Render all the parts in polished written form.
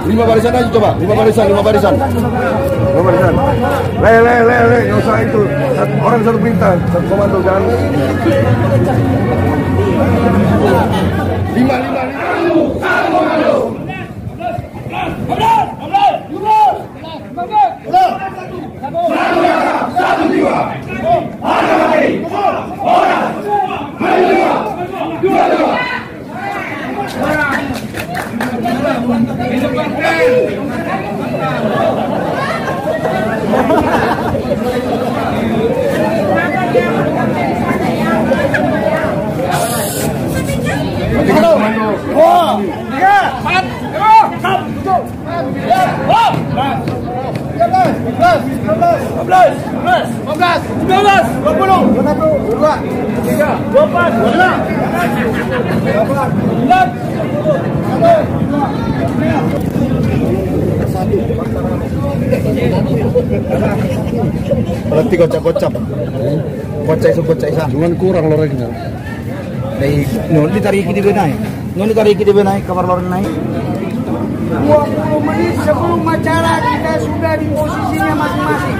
5 barisan aja coba, 5 barisan. 5 barisan. Le, nggak usah itu. Orang satu perintah, satu komando jangan. 5. Satu jiwa. Ada lagi. Orang. Dua. Berarti kocap-kocap. Kocai cuman kurang lorengnya. Dari ditarik di benai. Ditarik di benai kamar loreng naik. 20 menit sebelum acara kita sudah di posisinya masing-masing.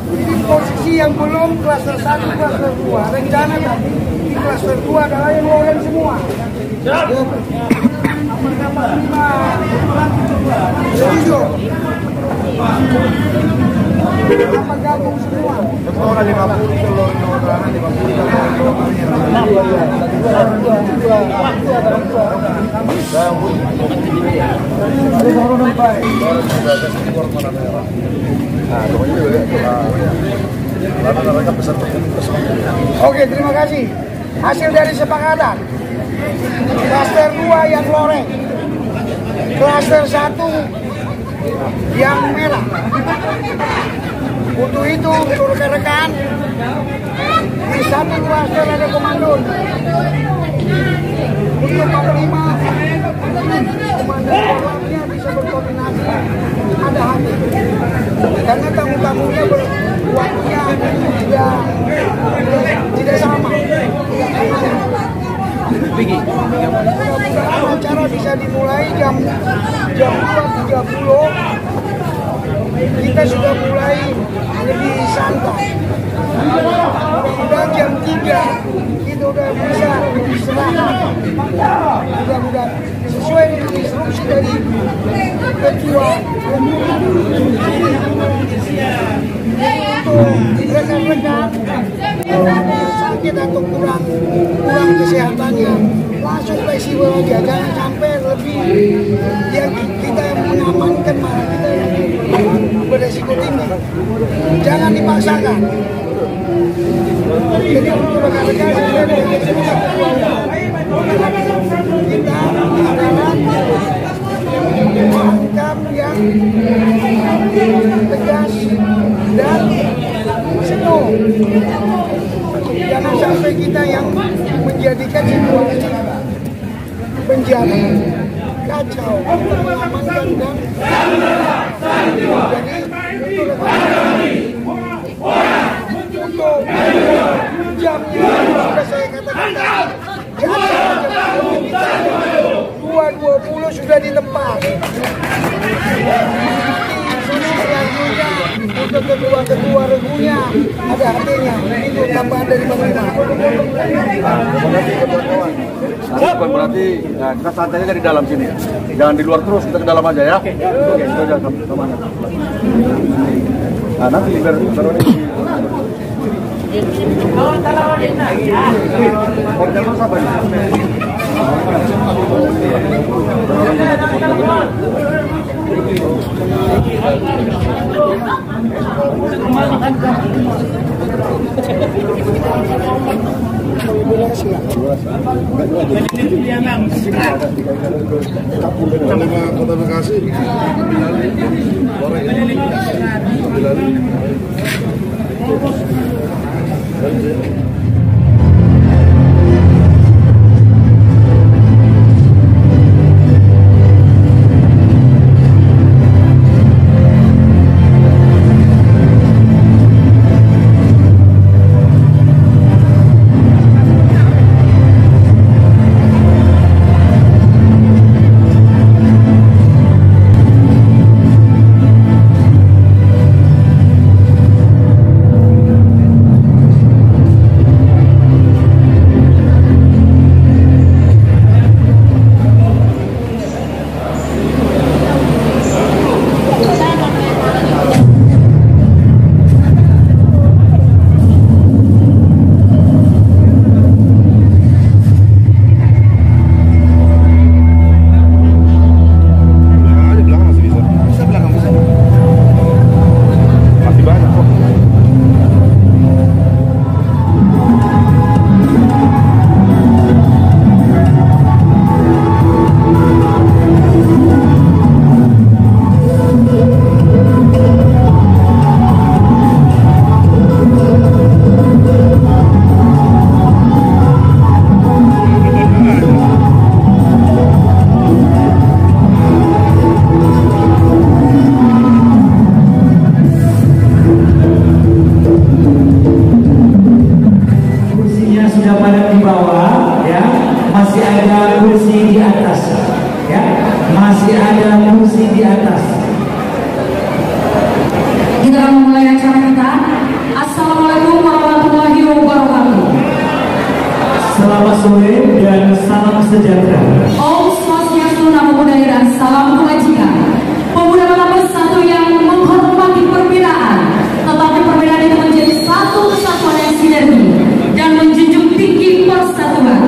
Di posisi yang belum klaster 1, klaster 2. Rencana tadi di klaster 2 adalah yang loreng semua. Nomor 5. Setuju? Apa gabung semua? Orang 50 itu loh, orang 50. Oke, terima kasih. Hasil dari sepakatan. Klaster 2 yang loreng. Klaster 1 yang merah. Untuk itu, rekan-rekan, di satu klaster ada komando. Untuk panglima, komando orangnya bisa berkoordinasi. Ada hati. Karena tamu-tamunya waktunya tidak sama. Acara bisa dimulai jam 2.30. Kita sudah mulai lebih santai. Mudah-mudahan jam 3 kita udah bisa istirahat. Mudah-mudahan sesuai dengan instruksi dari ketua. Untuk rekan-rekan sakit atau kurang kesehatannya, langsung fleksibel aja, jangan sampai lebih yang kita mengamankan malah kita beresiko tinggi. Jangan dipaksakan. Jadi untuk rekan-rekan kita adalah langkah yang tegas dan senuh. Jangan sampai kita yang menjadikan situasi menjadi kacau, mengamankan dan jadi untuk jamnya sudah saya katakan tadi, jam 2.20 sudah di tempat. Selanjutnya untuk kedua regunya ada artinya itu tambahan dari Panglima. Bukan berarti ya, kita santainya dari dalam sini ya. Jangan di luar terus, kita ke dalam aja ya. Oke, itu aja kemana. Nah, nanti baru ini. Jangan sabar. Kota Bekasi. acara kita. Assalamualaikum warahmatullahi wabarakatuh. Selamat sore dan salam sejahtera. Om Swastiastu, Namo Buddhaya, salam kebajikan. Pemuda Bata Bersatu yang menghormati perbedaan, tetapi perbedaan itu menjadi satu kesatuan yang sinergi dan menjunjung tinggi persatuan.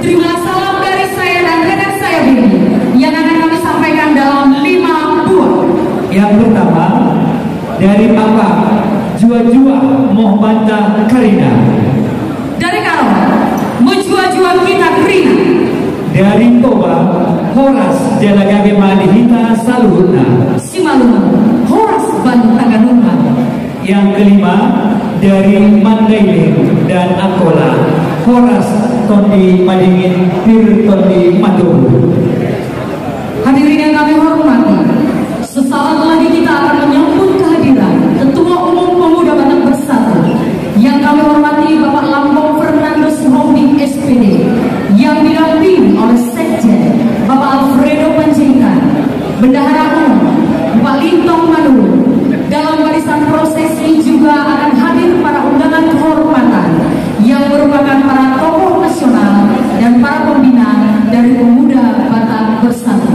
Terima salam dari saya dan rekan saya Bini yang akan kami sampaikan dalam 5 buah. Yang pertama dari Papa Jua-Jua Mohbanta Karina. Dari Karo, Mujua-Jua Kita Krina. Dari Toba Horas Jalagage Madihita Saluhuna. Simalungun, Horas Bantaganungan. Yang kelima dari Mandailing dan Akola Horas Tondi Madingin Pir Tondi Madung. Hadirin yang kami hormati, sesaat lagi kita akan menyambut kehadiran Ketua Umum Pemuda Batak Bersatu yang kami hormati Bapak Lampung Fernando Holding SPD yang didampingi oleh Sekjen Bapak Alfredo Panjaitan, Bendahara Umum Bapak Lintong Madura. Dalam barisan prosesi juga akan hadir para undangan kehormatan yang merupakan para tokoh nasional dan para pembina dari Pemuda Batak Bersatu.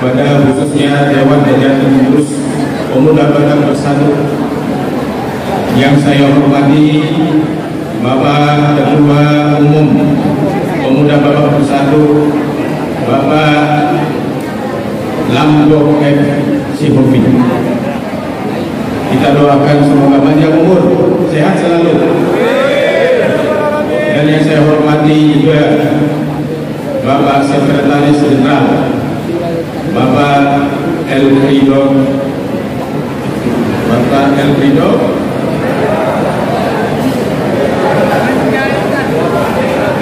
pada khususnya Dewan Hajat Pengurus Pemuda Batak Bersatu yang saya hormati Bapak Ketua Umum Pemuda Batak Bersatu Bapak Lambo F. Sihofi. Kita doakan semoga panjang umur, sehat selalu. Dan yang saya hormati juga Bapak Sekretaris Jenderal Bapak El Rido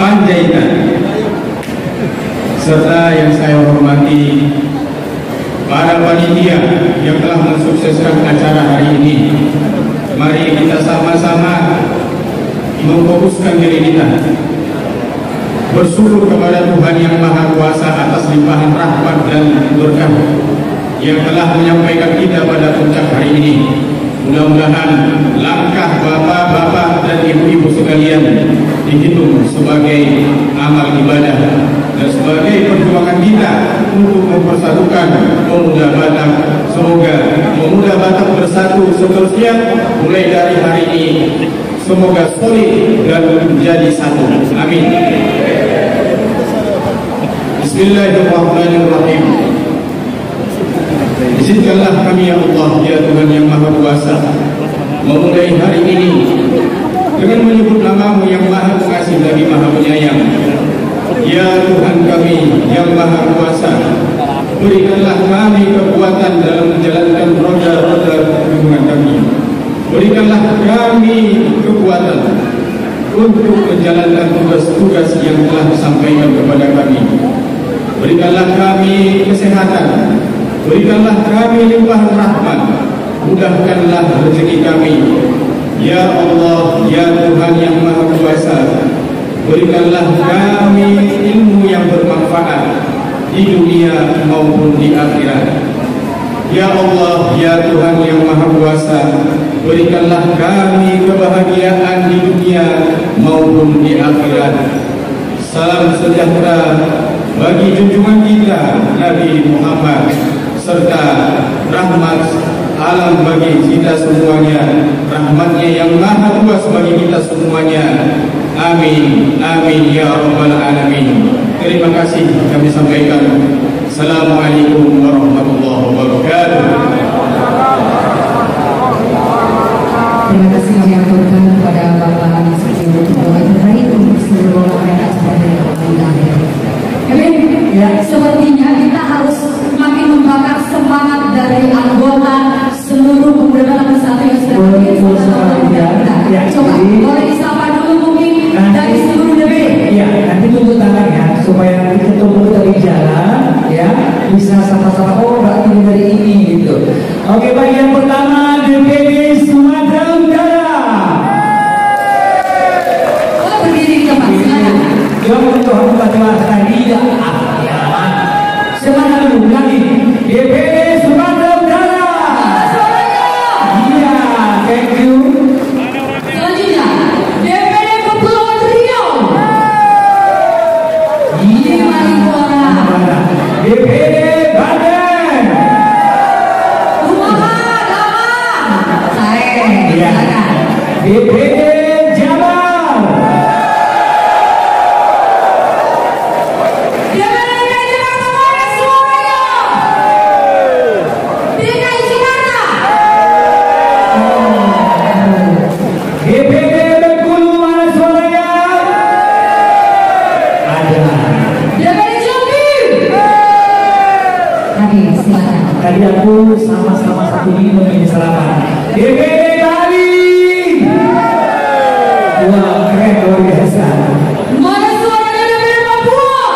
Panjaitan, serta yang saya hormati para panitia yang telah mensukseskan acara hari ini. Mari kita sama-sama memfokuskan diri kita, bersyukur kepada Tuhan Yang Maha Kuasa atas limpahan rahmat dan berkah yang telah menyampaikan kita pada puncak hari ini. Mudah-mudahan langkah bapak-bapak dan ibu-ibu sekalian dihitung sebagai amal ibadah dan sebagai perjuangan kita untuk mempersatukan pemuda Batak. Semoga pemuda Batak bersatu seterusnya mulai dari hari ini. Semoga solid dan menjadi satu. Amin. Bismillahirrahmanirrahim. Izinkanlah kami ya Allah, ya Tuhan Yang Maha Kuasa, memulai hari ini dengan menyebut nama-Mu yang Maha Pengasih lagi Maha Penyayang. Ya Tuhan kami yang Maha Kuasa, berikanlah kami kekuatan dalam menjalankan roda-roda hubungan kami. Berikanlah kami kekuatan untuk menjalankan tugas-tugas yang telah disampaikan kepada kami. Berikanlah kami kesehatan, berikanlah kami limpahan rahmat, mudahkanlah rezeki kami. Ya Allah, ya Tuhan Yang Maha Kuasa, berikanlah kami ilmu yang bermanfaat di dunia maupun di akhirat. Ya Allah, ya Tuhan Yang Maha Kuasa, berikanlah kami kebahagiaan di dunia maupun di akhirat. Salam sejahtera bagi junjungan kita Nabi Muhammad, serta rahmat alam bagi kita semuanya, rahmatnya yang maha luas bagi kita semuanya. Amin, amin ya rabbal alamin. Terima kasih kami sampaikan. Assalamualaikum warahmatullahi wabarakatuh. Terima kasih kami aturkan kepada Bapak Sekjen Doa terbaik untuk seluruh rakyat seperti ya, sepertinya kita harus makin membakar semangat dari anggota seluruh pemuda Batak Bersatu yang sudah berdiri. Coba boleh disapa dulu mungkin dari seluruh DPD. Ya, nanti tunggu tangan ya, supaya nanti ketemu dari jalan ya, bisa sama-sama oh berarti dari ini gitu. Oke, bagian pertama DPD Sumatera Utara. Oh, berdiri di tempat, silakan. Coba untuk membaca tadi ya. Semangat dulu lagi. DPD Sumatera Utara. Iya, thank you. Selanjutnya DPD Kepulauan Riau. Iya, mari suara. DPD Banten. Rumahan, Lama. Saya, silakan. DPD Jabar. DPD Bengkulu, mana suaranya? Ada. DPD Jambi. Hadir, silakan. Tadi aku sama-sama satu minum ini sarapan. DPD Bali. Wah, keren luar biasa. Mana suaranya DPD Papua?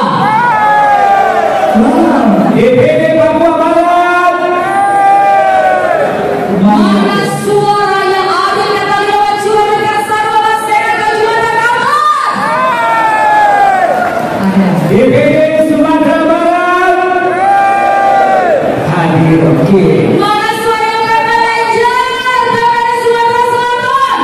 Wow, DPD Papua Barat. Mana suara yang adil dan tanggung jawab dengan Sarwa Basena Kejuan Kabar? Ada. DPD Sumatera Barat. Hadir, oke. Mana suara yang manajer DPD Sumatera Selatan?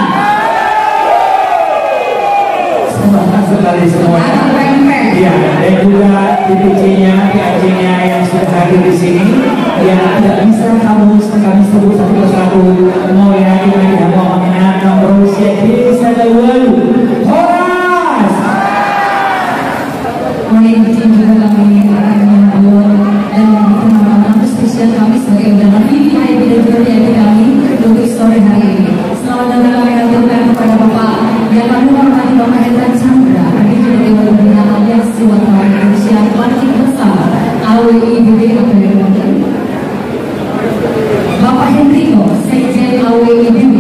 Semangat sekali semua. Ada pempek. Iya, dan juga DPC-nya adik-adiknya yang sudah hadir di sini, yang tidak bisa kami sebut satu persatu. Mau yang ini mau mengenal nomor usia desa Dawalu. Horas. Izin juga kami akan menghibur dan memperkenalkan spesial kami sebagai undangan VIP dan juga VIP kami untuk sore hari ini. Selamat datang kami haturkan kepada Bapak yang kami hormati Bapak Hendra Chandra, Presiden Dewan Pembina Aliansi Wartawan Indonesia Bangkit Bersama AWIBB APBD. Bapak Hendriko, Sekjen AWIBB.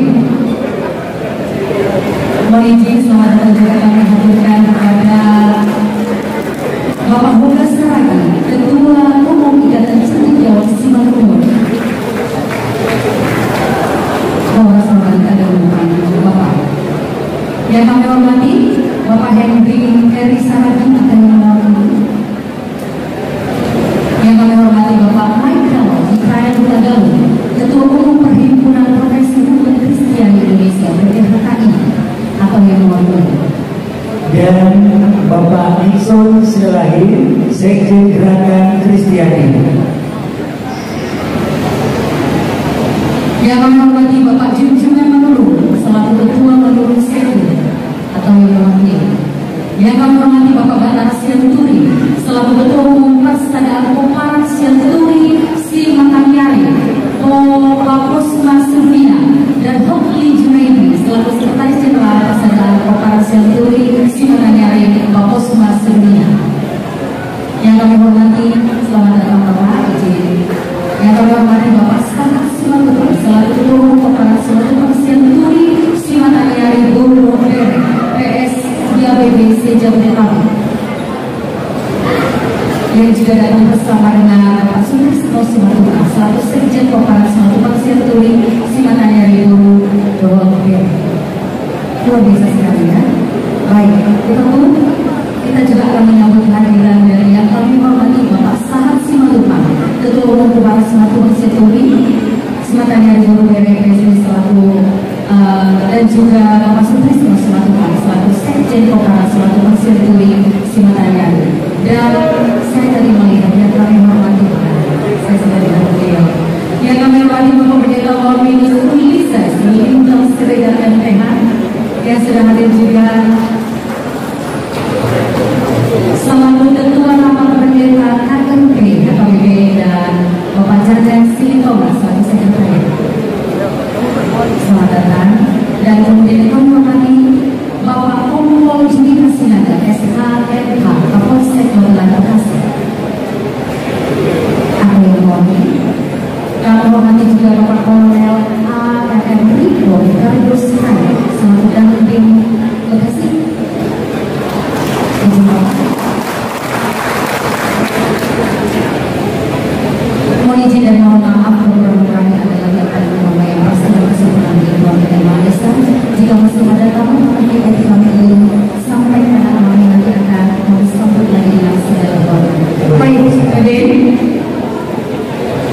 Mohon izin selamat datang juga kami haturkan kepada Bapak Boga Saragi, Ketua Umum Ikatan Cendekia Jawa Simalungun. Bahwa selamat datang Bapak. Yang kami hormati Bapak Hendri Eri Saragi akan mewakili. Yang kami hormati Bapak Michael Israel Hutagalung, Ketua Umum Perhimpunan Profesi Hukum Kristen Indonesia (PPHKI) atau yang mewakili. Dan Bapak Nixon Silahi, Sekjen Gerakan Kristiani. Yang kami hormati Bapak Junjungan Manurung selaku Ketua Manurung Sekjen atau yang mewakili. Yang kami hormati Bapak Batar Sianturi selaku Ketua Umum Persaudaraan Koparan Sianturi Simatanyari, Bapak Kusma Survina dan Hokli Junaidi selaku Sekretaris Jenderal Persaudaraan Koparan Sianturi Simatanyari, Bapak Kusma Survina. Yang kami hormati, selamat datang Bapak izin. Yang kami hormati Bapak Sangat Simatupang selaku Ketua Umum Koparan Sianturi Simatanyari, Guru PS BBC Jabodetabek. Yang juga datang bersama dengan Bapak Sumisno Simatupang selaku Sekjen Koparan Sianturi Simatanyari, Guru Jabodetabek. Luar biasa sekali ya. Baik, kita juga akan menyambut kehadiran dari yang kami hormati Bapak Sahat Simatupang, Ketua Umum Koparan Sianturi Simatanyari, Guru BPS selaku dan juga Bapak Sumisno Simatupang selaku Sekjen Koparan Sianturi Simatanyari. Dan saya tadi melihat yang kami hormati, saya sudah dengan beliau. Yang kami hormati Bapak Pendeta Orminus Ulises, Lintang Siregar MPH, yang sudah hadir juga selaku Ketua Rapat Pendeta KMP APBD dan Bapak Jajan Silitoma selaku Sekretariat. Selamat datang. Dan kemudian kami hormati Bapak Kompol Judi Kasinaga SHMH Kapolsek Kota Bekasi. Aku yang mewakili. Kami hormati juga Bapak Kolonel A.M. Riko Kardus Kaya selaku Dandim Bekasi. Mohon izin dan mohon maaf kurang-kurangnya adalah yang pasti kesempatan di keluarga dan Malaysia. Jika masih ada tamu yang kami ingin sampaikan, kami nanti akan sambut lagi dengan segala hormat. Baik, adik.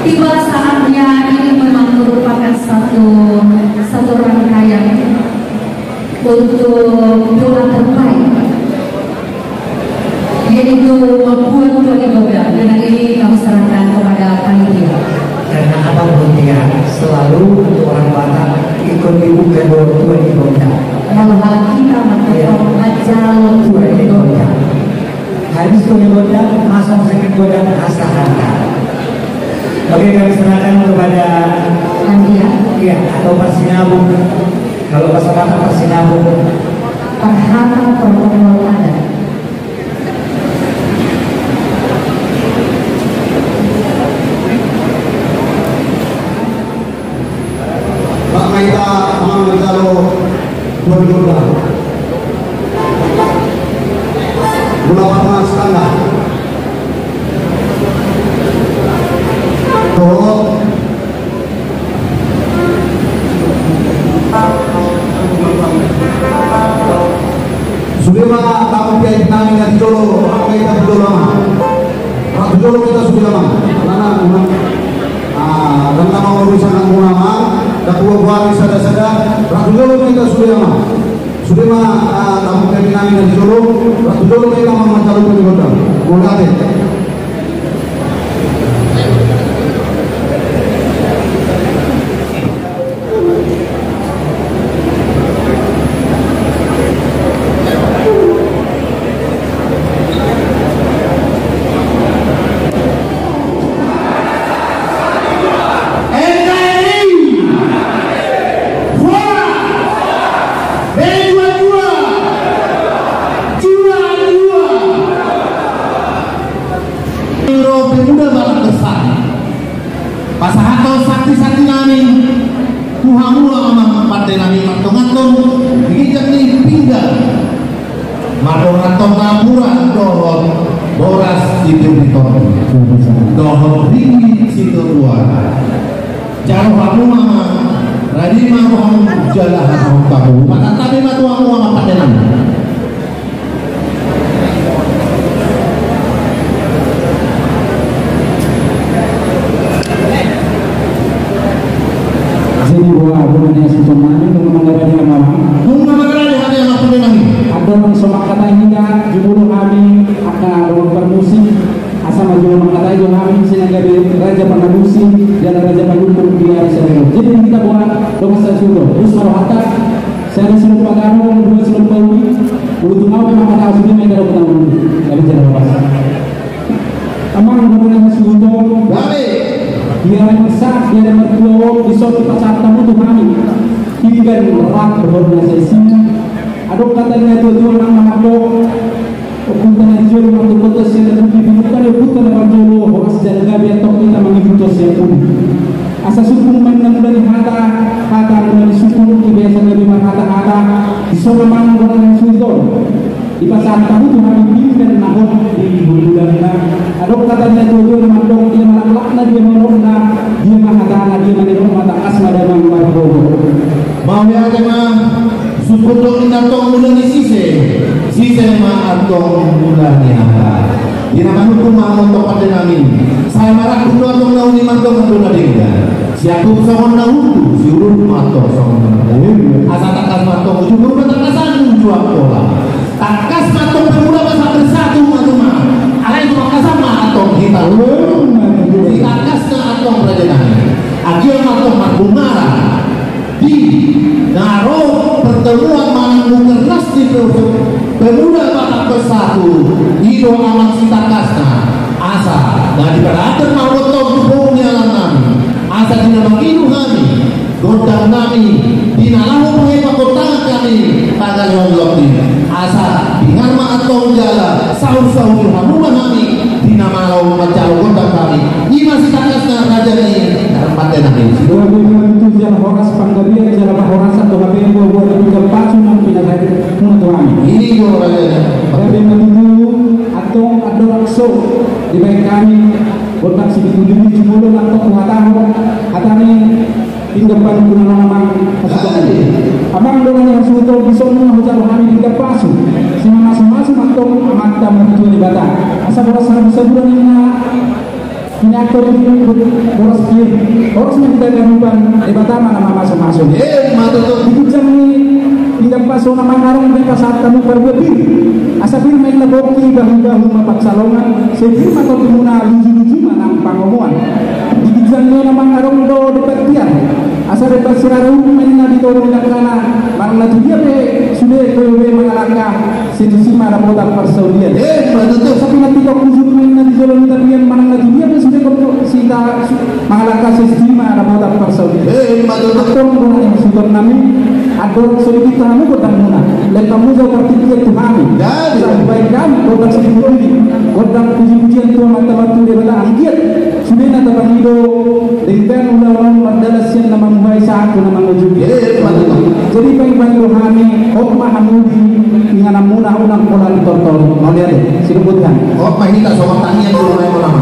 Tiba saatnya ini memang merupakan satu rangkaian untuk doa terbaik, yaitu membuat doa ibadah. Dan ini kami serahkan kepada panitia. Karena apapun dia selalu untuk orang Batak ikut dibuka doa ibadah. Kalau kita mengatakan jalur Doa ibadah. Habis doa ibadah masuk sakit ibadah asahan. Oke, kami serahkan kepada Andia, ya atau Persinabung. Kalau bahasa Batak Persinabung. Perhata protokol adat. Pak Maita Amal Jalo Berdoa Gula Parma Standar Subima kamu kiai nami dan jolo kita jolo Pak jolo kita subima karena dan nama urusan kamu nama Ketua Buari sada-sada Ratu Jolo kita Subima kamu kiai nami dan jolo Ratu Jolo kita mama calon penyebutkan Mulai batak bersatu. Pasahato sakti-sakti nami Tuhan mula amang partai nami matong-matong digijak ni pinggang matong-matong lapuran dohon boras itu diton dohon ringgit situ luar jauh kamu mama radi mahom jalan mahom kamu mata tapi matuamu ama partai nami Adon somak kata hingga jumlah kami akan adon permusik asal jumlah kata jumlah kami sehingga raja pendabusi dan raja pendukung di hari Senin. Jadi kita buat dong saya suruh terus marohata saya suruh pagano dua suruh pauli untuk mau memang ada sudah mereka dapat tahu dari jalan pas. Amang benar-benar suruh baik dia masak dia mertua di suatu pasar tamu tuh kami hingga berat berorganisasi. Adok katanya itu orang mahado ukuran jolo untuk putus yang lebih bukan ukuran orang jolo orang sejaga biar tok kita mengibutos yang pun asa sukun menang dari kata dari sukun kebiasaan lebih kata di sana mana orang yang sultan di pasar tahu tuh kami bimbing nahon di bulan adok katanya itu orang mahado dia malakna dia merona dia mahadana dia menirong mata asma dan mahado mau ya tema Sukuto inatong mula ni Sise maatong mula ni Ata. Dinaman hukum maamon pada namin. Saya marah kuno atong naun ni mantong mula dinga. Siapa songon naun si urut mato songon naun. Asa takas matong ujung bertakasan jual pola. Takas matong pemula masa bersatu matuma. Alai makasan matong kita di takas na atong raja namin. Agil matong matbungara. Di naro pertemuan manang keras di pemuda batak bersatu hidup amat sita kasna asa dan diperatur mawotong tubuhnya kami asa tidak mengidu kami godang kami dinalahu mengepak kota kami pada nyonglok ini asa bingarma atong jala sahur-sahur rumah kami dinamalau macau godang kami ini masih takasna raja ini dalam paten kami jalan horas panggabian jalan horas atau apa yang buat juga pacu nang pindah tuami ini yo raja tapi menuju atau ada rakso di baik kami botak sih dituju cumulo atau tuhatang hatani hingga pan guna nama abang dengan yang sudah bisa mengajar kami hingga pasu semua masing-masing atau mata menuju di batang asal boras bisa bulan ini aktor ini boros kiri boros yang kita gabungkan di pertama nama masuk-masuk matu itu jam ini tidak pas nama karang mereka saat kamu berbeda asal film main leboki bahu-bahu mapak salongan sebelum atau timuna lucu-lucu mana pangomuan di jam ini nama karang do dekat dia asal dekat siraru main nabi do tidak kerana mana tu dia sudah kewe mengalahkan situasi mana botak persaudian matu tapi nanti kau khusus main nabi jalan tapian mana tu dia sudah sehingga mengalahkan sistem ada botak persaudian atau yang sudah nami atau sedikit kamu botak muna dan kamu jauh berpikir tu kami sampai kami botak sedikit ini botak puji-pujian tua mata-mata dia bela anggit sudah nanti bangido dengan undang-undang merdalasian nama muhai satu nama wujud jadi baik-baik kami hokmah hamudi dengan muna unang pola ditortol mau lihat disebutkan hokmah ini tak soal tanya dulu orang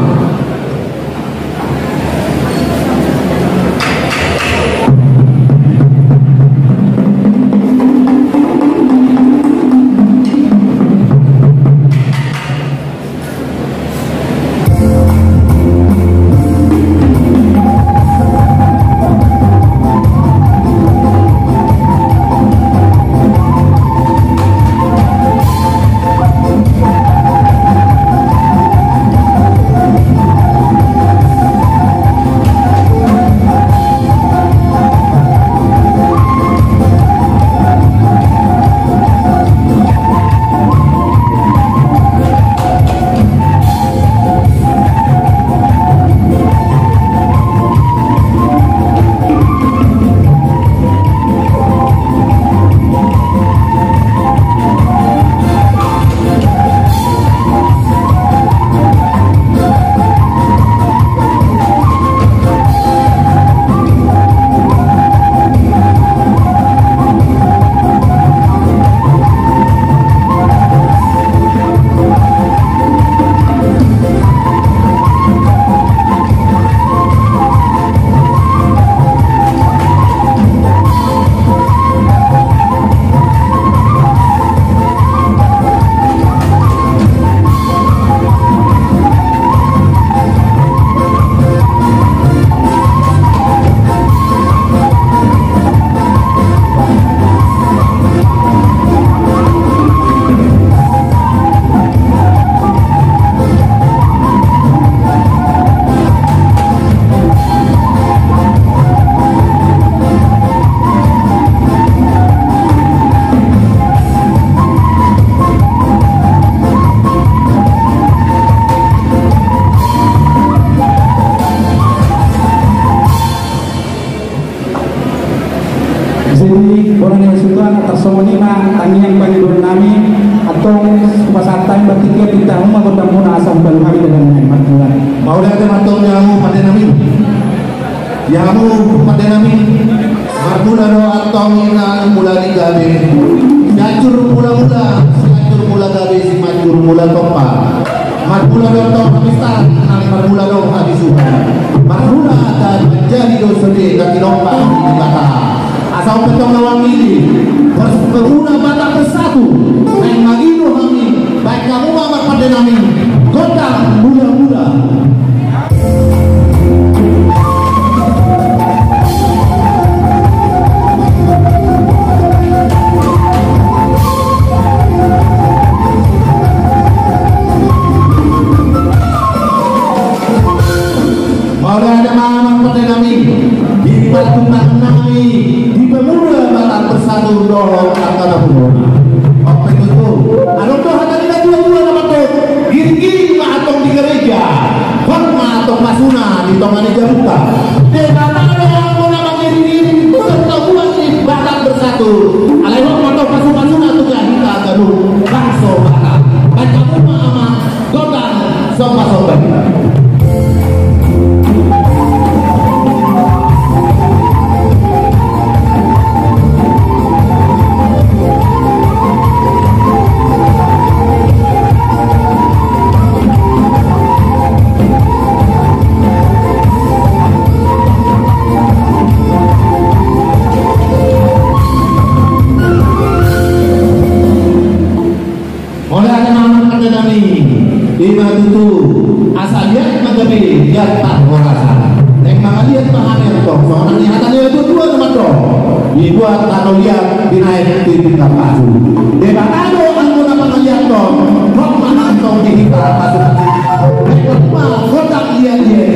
yamu pada namin. Yamu pada namin. Marmula do atong ina mula ni gabi. Jacur mula-mula, jacur mula gabi si majur mula topa. Marmula do atong pamistan, marmula do habisuhan. Marmula dan menjadi do sedih dan tinompa di bata. Asal petong lawan ini. Berguna batak bersatu. Main magino kami. Baik kamu amat pada namin. Gondang muda-muda. Dorong antara pemula. Apa itu? Anu doh hata kita dua-dua nama tuh. Giri-giri ma atong di gereja. Horma atong masuna di tongani jaruta. Debata ada mau nama giri-giri. Pertemuan di batak bersatu. Alai horma atong masuna tuh gak kita gaduh. Bangso batak. Baca rumah ama godang sobat-sobat. Lima tutu asal lihat magabi lihat tak merasa yang mengaliat mahamer toh soalnya nihatannya itu dua teman toh dibuat atau lihat dinaik di tingkat pasu debatado anu nama ngaliat toh kok mana toh di tingkat pasu mereka mah kotak lihat dia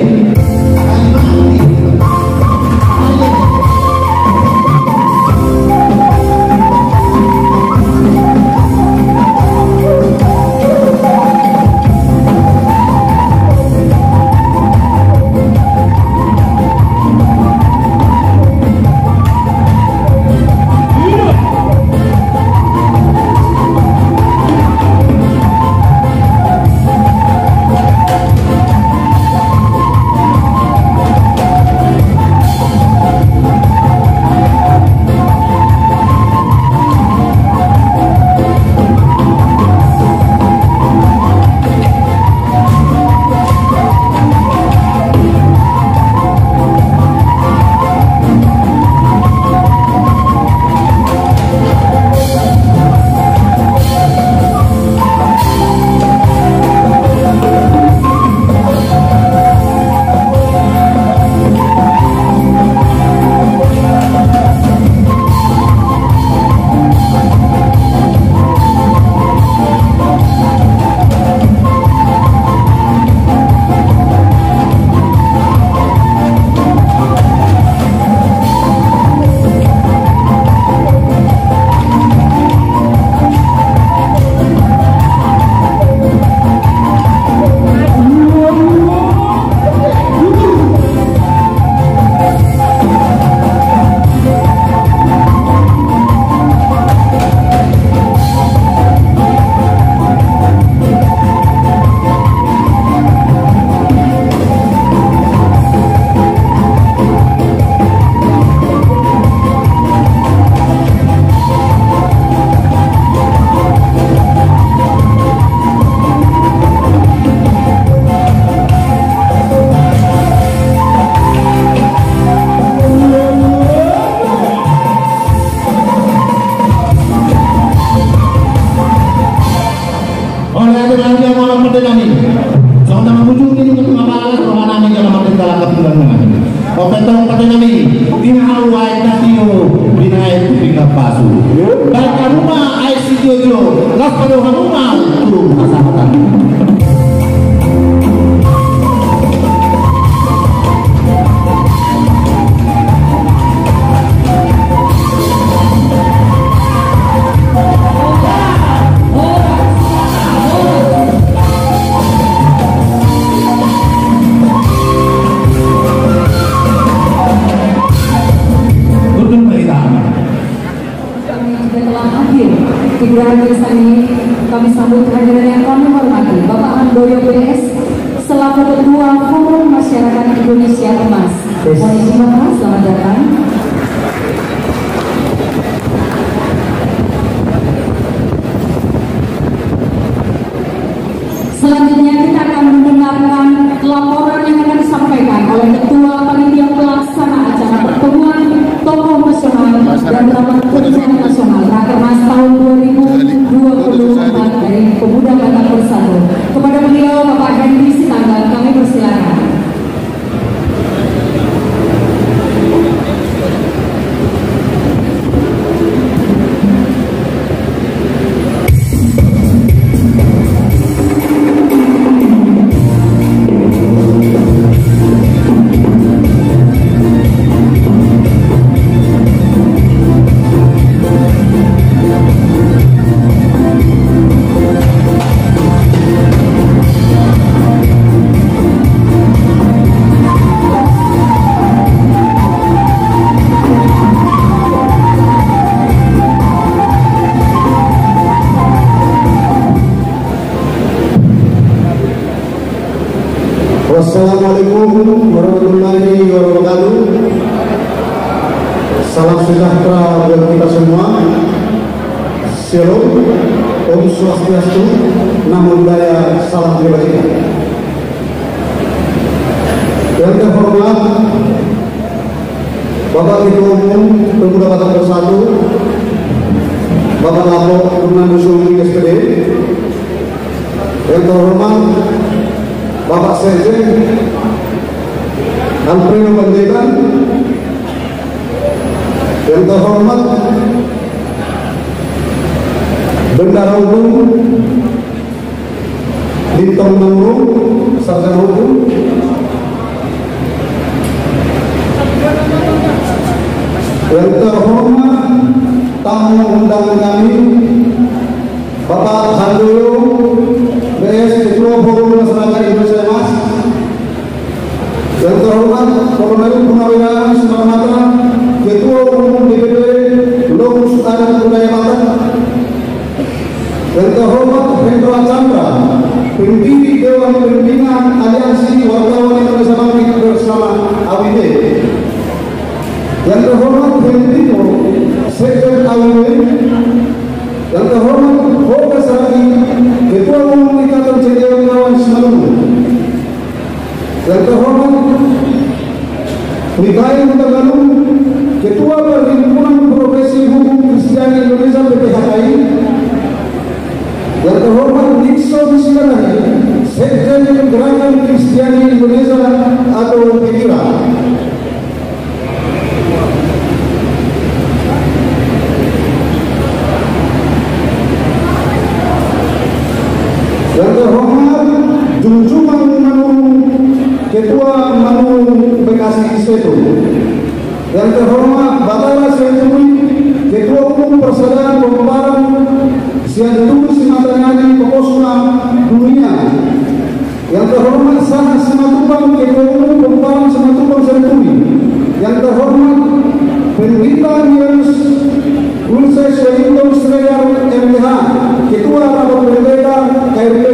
Kami Indonesia Emas. Mohon izin Bapak, selamat datang. Selanjutnya kita akan mendengarkan laporan yang akan disampaikan oleh Ketua Panitia Pelaksana acara pertemuan tokoh nasional dan dramaturgi nasional Rakernas tahun 2024 dari Pemuda Batak Bersatu. Kepada beliau Bapak Henry Sitanggang, kami persilakan. Wassalamualaikum warahmatullahi wabarakatuh. Salam sejahtera buat kita semua. Shalom, Om Swastiastu, Namo Buddhaya, salam kebajikan. Yang terhormat Bapak Ketua Umum Pemuda Batak Bersatu, Bapak Lapo Purnan Musyumi SPD. Yang terhormat Bapak Sekjen Alfredo Panjaitan, yang terhormat Bendara Umum Lintong Nurul, Sarjana Hukum, yang terhormat tamu undangan kami Bapak Handoyo BS Ketua Forum Masyarakat Indonesia Emas, yang terhormat Kolonel Purnawirawan Sumatera, Ketua Umum DPP Lokus Adat Budaya Batak, yang terhormat Hendra Chandra, pendiri Dewan Pembinaan Aliansi Wartawan Indonesia Bangkit Bersama AWD, yang terhormat Hendriko Sekjen AWD, yang terhormat Boga Saragi, Ketua Umum Ikatan Cendewan Kawan Semalungu, yang terhormat Mikhail Mutagalung, Ketua Perhimpunan Profesi Hukum Kristiani Indonesia PPHKI, yang terhormat Nixon Sigarani, Sekjen Gerakan Kristiani Indonesia atau PKIRA, yang terhormat Junjungan Manu, Ketua Manu Bekasi Setu, yang terhormat Batara Senturi, Ketua Umum Persaudaraan Pembaran Siantu Simatangani Pekosuna Dunia, yang terhormat Sana Simatupang, Ketua Umum Pembaran Simatupang Senturi, yang terhormat Pendeta Nirus Ulses Wahito Sregar MTH, Ketua Rapat Pendeta KRP,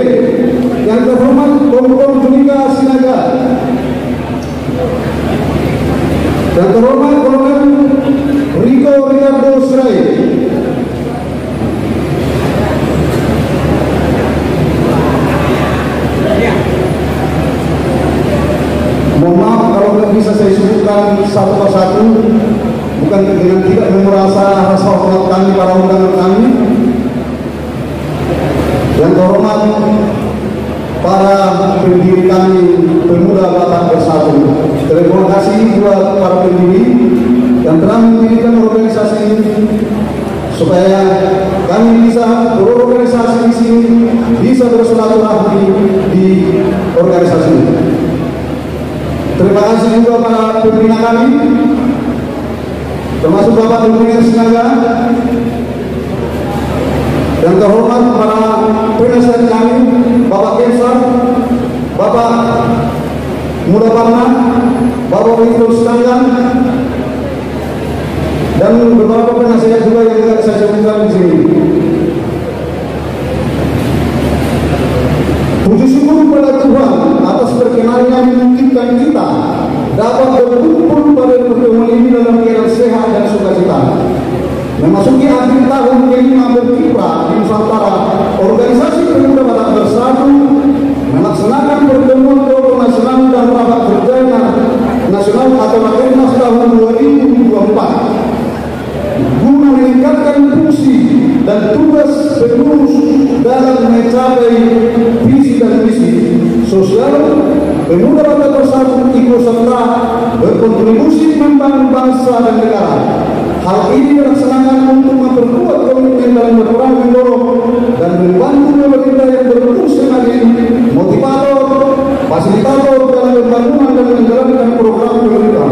yang terhormat Kompol Junika Sinaga, yang terhormat Kolonel Rico Ricardo Srai, mohon maaf kalau tidak bisa saya sebutkan satu persatu, bukan dengan tidak merasa rasa hormat kami para undangan kami. Yang terhormat para pendiri kami Pemuda Batak Bersatu, terima kasih buat para pendiri yang telah mendirikan organisasi ini supaya kami bisa berorganisasi di sini, bisa bersilaturahmi di organisasi ini. Terima kasih juga para pembina kami, termasuk Bapak Pembina Sinaga, yang terhormat para penasihat kami, Bapak Kensar, Bapak Muda Parna, Bapak Wito Sitanggang, dan beberapa penasihat juga yang tidak saya sebutkan di sini. Puji syukur kepada Tuhan atas perkenannya memungkinkan kita dapat berkumpul pada pertemuan ini dalam keadaan sehat dan sukacita. Memasuki akhir tahun kelima berkiprah di Nusantara, organisasi pemuda Batak Bersatu melaksanakan pertemuan kelompok nasional dan rapat kerja nasional atau Rakernas tahun 2024 guna meningkatkan fungsi dan tugas pengurus dalam mencapai visi dan misi sosial pemuda Batak Bersatu ikut serta berkontribusi membangun bangsa dan negara. Hal ini dilaksanakan untuk memperkuat komitmen dalam berperang mendorong dan membantu pemerintah yang berfungsi sebagai motivator, fasilitator dalam pembangunan dan menjalankan program pemerintah.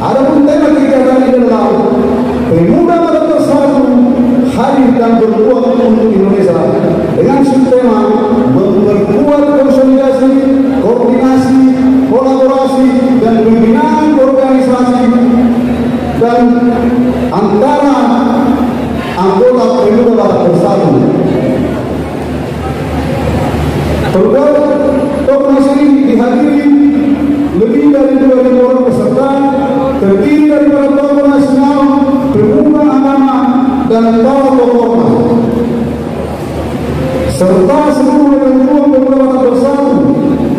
Adapun tema kegiatan ini adalah pemuda Batak Bersatu hadir dan berbuat untuk Indonesia dengan subtema memperkuat konsolidasi, koordinasi, kolaborasi dan pembinaan organisasi dan antara anggota pemuda Batak Bersatu. Program Toknas ini dihadiri lebih dari 2.000 orang peserta, terdiri dari para tokoh nasional, pemuda agama, dan para tokoh serta seluruh ketua pemuda Batak Bersatu.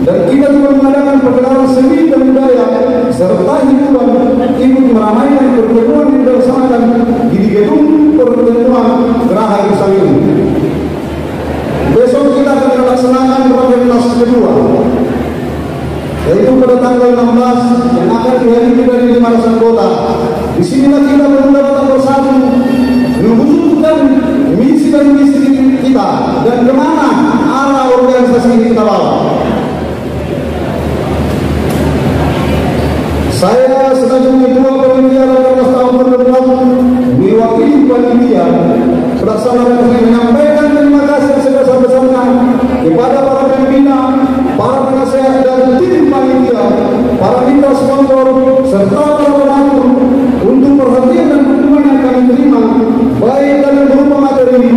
Dan kita juga mengadakan pergelaran seni dan budaya serta hiburan ikut meramaikan pertemuan yang dilaksanakan di gedung pertemuan Geraha Bersama ini. Besok kita akan melaksanakan Rakernas kedua, yaitu pada tanggal 16 yang akan dihadiri dari 500 anggota. Di sinilah kita pemuda Batak Bersatu mewujudkan misi dan misi kita dan kemana arah organisasi ini kita bawa. Saya sebagai ketua panitia Rakernas tahun 2024 mewakili panitia pelaksana menyampaikan terima kasih sebesar-besarnya kepada para pembina, para penasehat dan tim panitia, para mitra sponsor serta para penonton untuk perhatian dan dukungan yang kami terima baik dalam berupa materi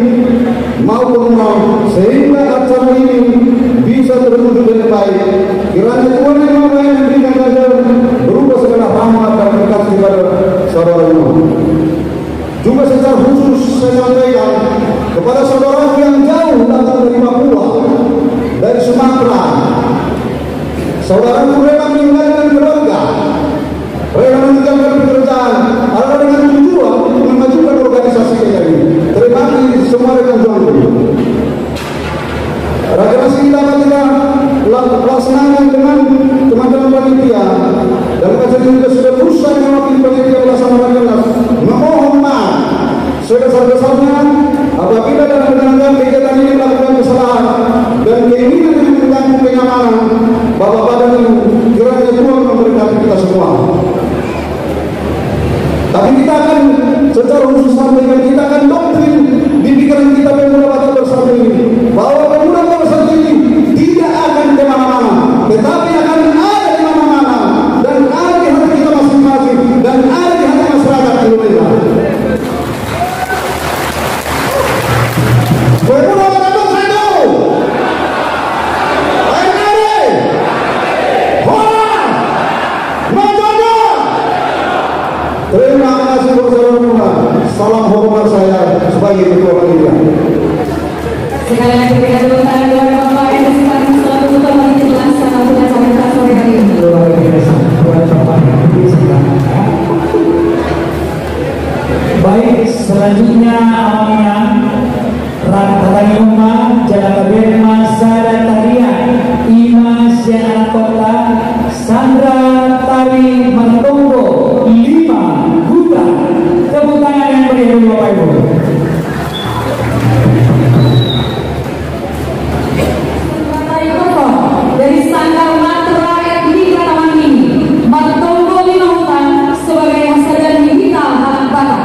maupun moral sehingga acara ini bisa terwujud dengan baik. Kiranya Tuhan yang Maha Esa memberikan ganjaran berupa segala rahmat dan berkat kepada saudara semua. Juga secara khusus saya sampaikan kepada saudara yang jauh datang dari Papua, dari Sumatera. Saudara rela meninggalkan keluarga, rela meninggalkan pekerjaan, adalah dengan tujuan untuk memajukan organisasi kita ini. Terima kasih semua rekan-rekan. Rakernas ini dapat kita laksanakan dengan teman-teman panitia dan kami juga sudah berusaha mewakili panitia pelaksana Rakernas. Memohon maaf sebesar-besarnya apabila dalam menjalankan kegiatan ini melakukan kesalahan dan keinginan yang mengganggu kenyamanan Bapak dan Ibu, kiranya Tuhan memberkati kita semua. Tapi kita akan secara khusus sampaikan, kita akan doktrin di pikiran kita pemuda Batak Bersatu ini bahwa pemuda Batak Bersatu ini tidak akan kemana-mana, tetapi akan ada di mana-mana dan ada di hati kita masing-masing dan ada di hati masyarakat Indonesia. Pemuda Batak Bersatu, terima kasih bersama. Salam hormat saya sebagai ketua panitia. Sekali lagi kita tepuk tangan kepada Bapak yang bersama selalu ketua panitia pelaksana acara kita sore hari ini. Luar biasa, baik, selanjutnya awalnya Ratari Umar, Jalatabir Masa dan Tarian Imas yang Kota Sandra Tari Martonggo 5 Guta. Tepuk tangan yang berikan Bapak Ibu. Dari Sanggar Matra Etnik Taman ini Martonggo 5 Hutan sebagai hasil dan bibita anak Batak.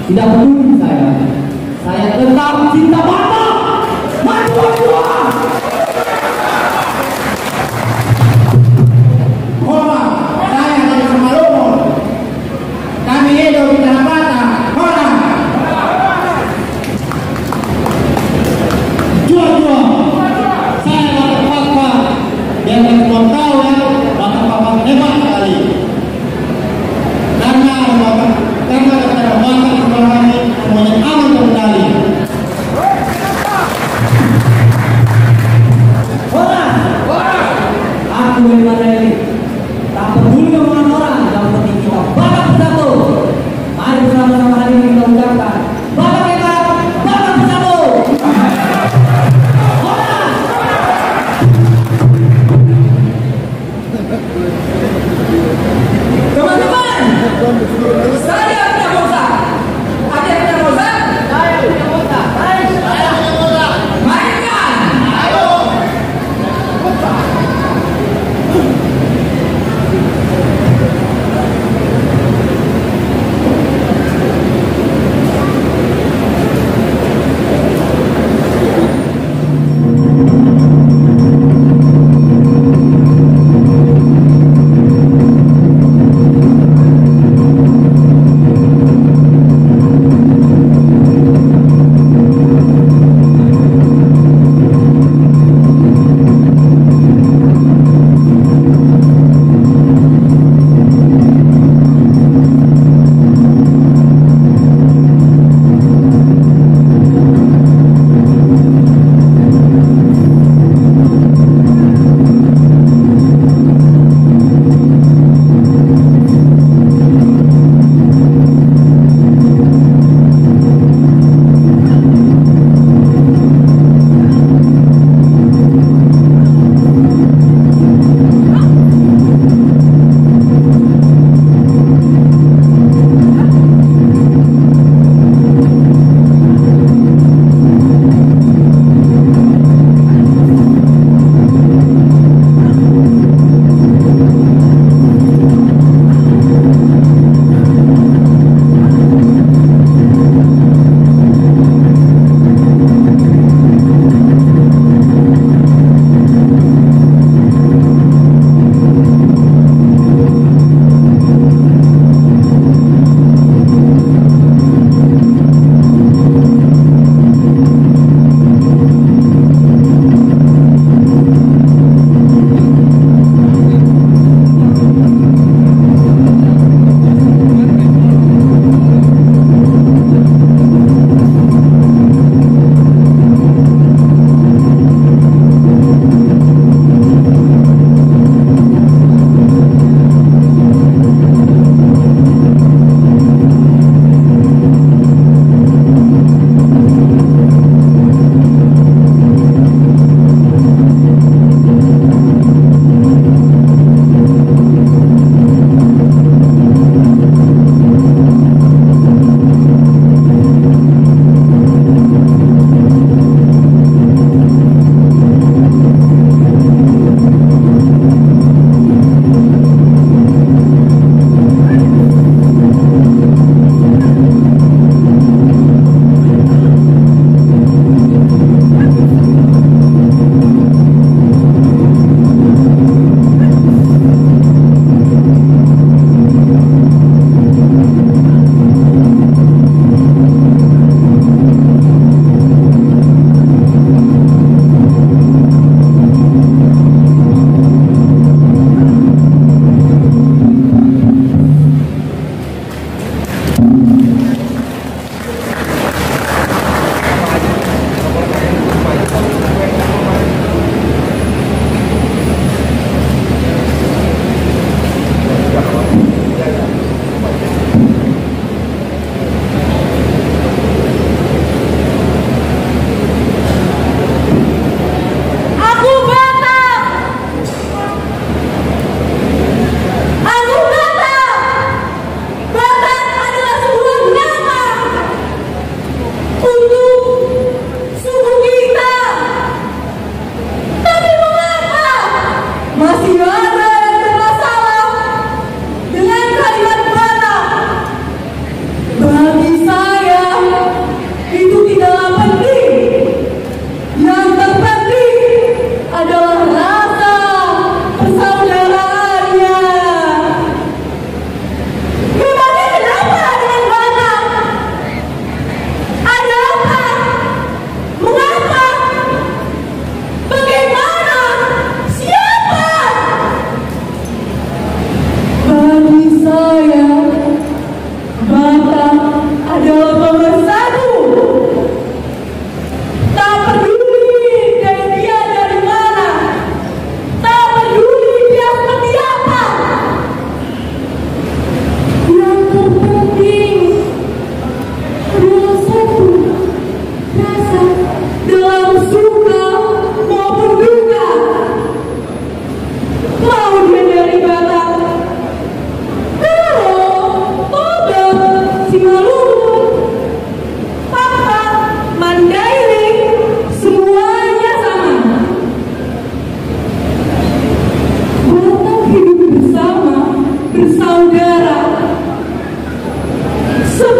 Tidak peduli saya tetap cinta Batak. Maju berjuang. Hola, saya dari Semalungun. Kami hidup di tanah Batak. Hola. Jual. Saya dapat fakta. Biar semua tahu ya, Batak hebat sekali. Karena kepada Batak sekolah ini semuanya aman terkendali. Aku memang ini tak peduli omongan orang, yang penting kita Batak bersatu. Mari bersama-sama hari ini kita ucapkan Batak hebat, Batak bersatu. Teman-teman, saya punya bosan. Ada yang punya bosan? Saya punya bosan. Saya punya bosan. Mainkan. Ayo.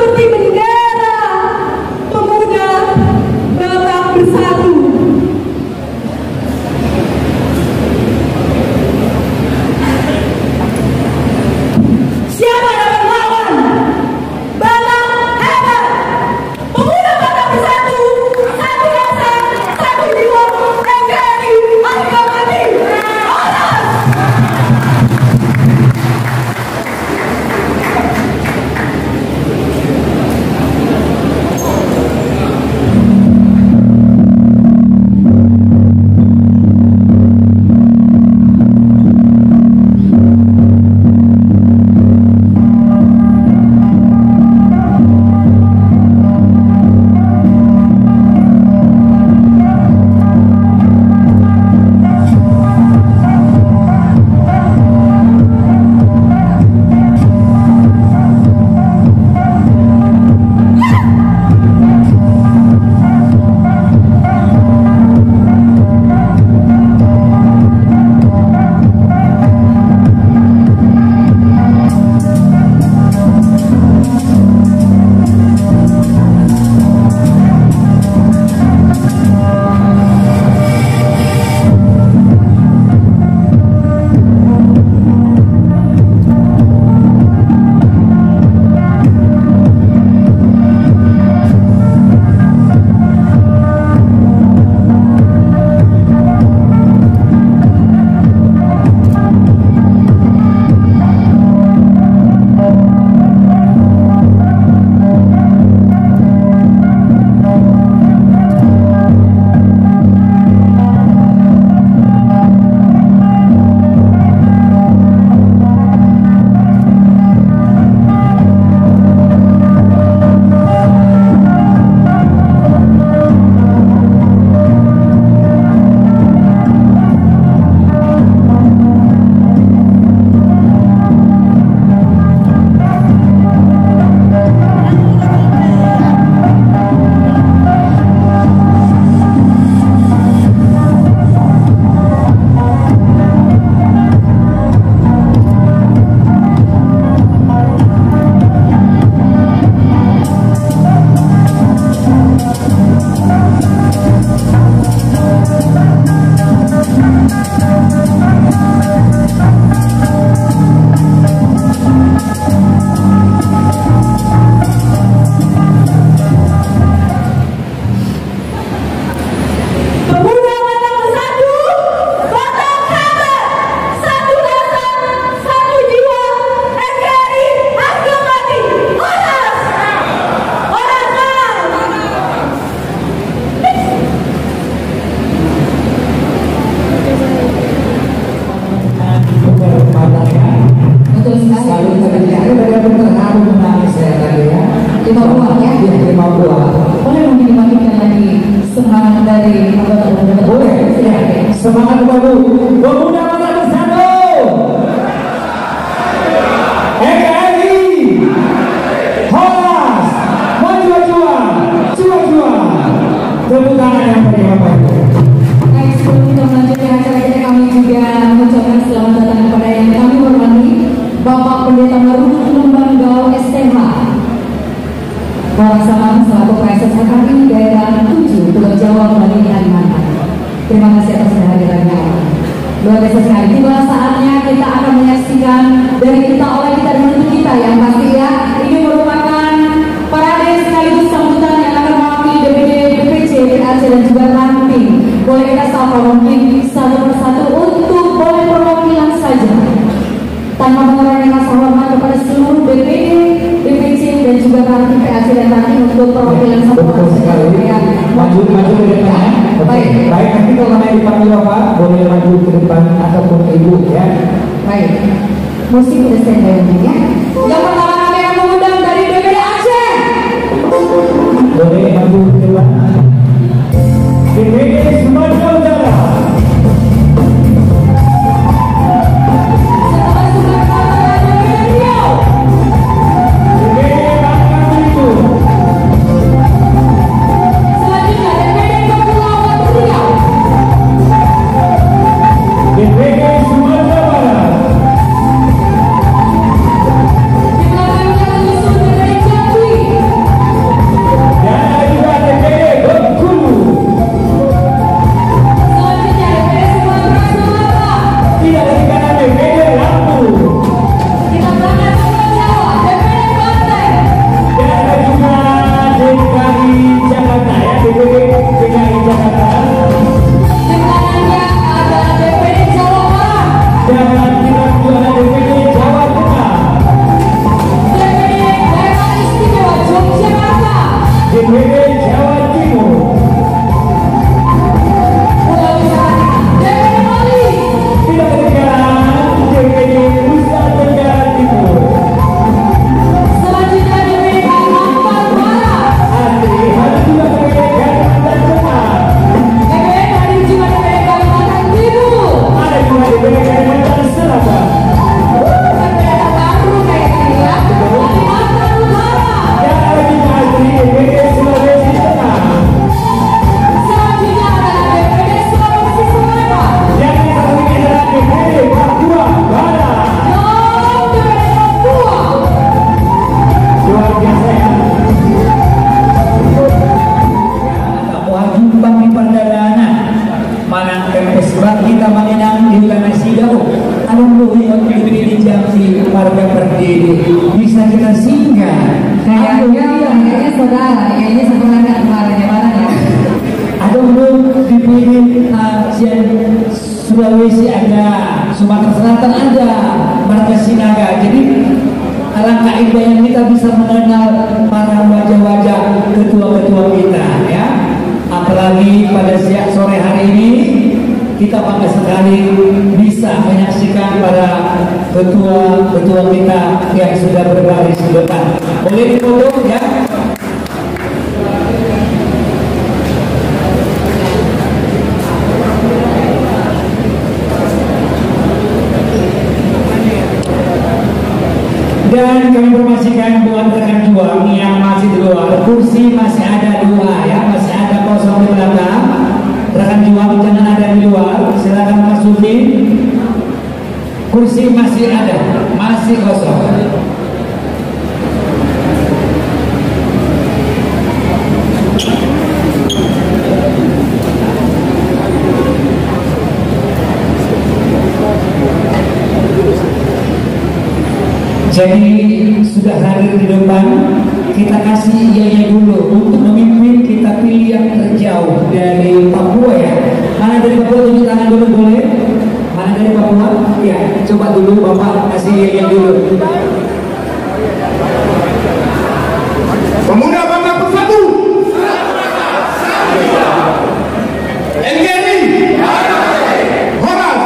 seperti bendera pemuda Batak Bersatu. Siapa dapat melawan? Batak hebat, pemuda Batak Bersatu, satu rasa, satu jiwa, NKRI harga mati. Semangat baru, pemuda Batak Bersatu, NKRI, Horas, maju juang, tepuk tangan yang meriah Bapak. Baik, sebelum kita melanjutkan acara kita, kami juga mengucapkan selamat datang kepada yang kami hormati Bapak Pendeta Maruduk Lembanggau STH, Warasaman selaku PSSKI daerah 7 Pulau Jawa, Bali, Kalimantan. Terima kasih atas kehadirannya. Luar biasa sekali. Tiba saatnya kita akan menyaksikan dari kita oleh kita dan untuk kita yang pasti ya. Ini merupakan parade sekaligus sambutan yang akan mewakili DPD, DPC, DAC dan juga ranting. Boleh kita sapa mungkin satu persatu untuk boleh perwakilan saja. Tanpa mengurangi rasa hormat kepada seluruh DPD, DPC dan juga ranting PAC dan ranting untuk perwakilan satu persatu. Maju ke depan. Baik, nanti kalau nanti dipanggil Bapak boleh maju ke depan ataupun ke ibu ya. Baik, musik udah standby ya. Yang pertama kami akan mengundang dari DPD Aceh. Boleh maju ke depan. DPD Sumatera Utara. DPD bisa kita singgah. Kayaknya saudara, kayaknya sebenarnya kemarin ya mana ya? Ada belum dipilih Sulawesi ada, Sumatera Selatan ada, Marga Sinaga. Jadi alangkah indahnya kita bisa mengenal para wajah-wajah ketua-ketua kita ya. Apalagi pada siang sore hari ini kita bangga sekali bisa menyaksikan para ketua-ketua kita yang sudah berbaris di depan. Boleh difoto ya? Dan kami informasikan buat rekan juang yang masih di luar, kursi masih ada 2 ya, masih ada kosong di belakang. Rekan juang jangan ada di luar, silakan masukin. Kursi masih ada, masih kosong. Jadi sudah hadir di depan, kita kasih iya dulu untuk memimpin. Kita pilih yang terjauh dari Papua ya. Mana dari Papua, tunjuk tangan dulu boleh? Mana dari Papua? Ya, coba dulu Bapak kasih iya dulu. Pemuda Bangka Bersatu. NKRI. Horas.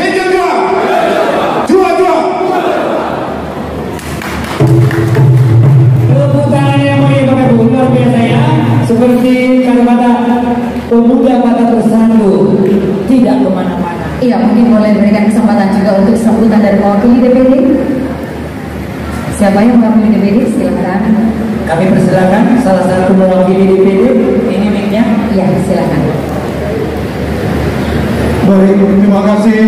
Meja 2. Jua. Tepuk tangan yang mulia luar biasa ya. Seperti kata-kata pemuda Bangka Bersatu tidak kemana-mana. Iya, mungkin boleh berikan kesempatan juga untuk sambutan dari mewakili DPD. Siapa yang mewakili DPD? Silakan. Kami persilakan salah satu mewakili DPD. Ini mic-nya. Iya, silakan. Baik, terima kasih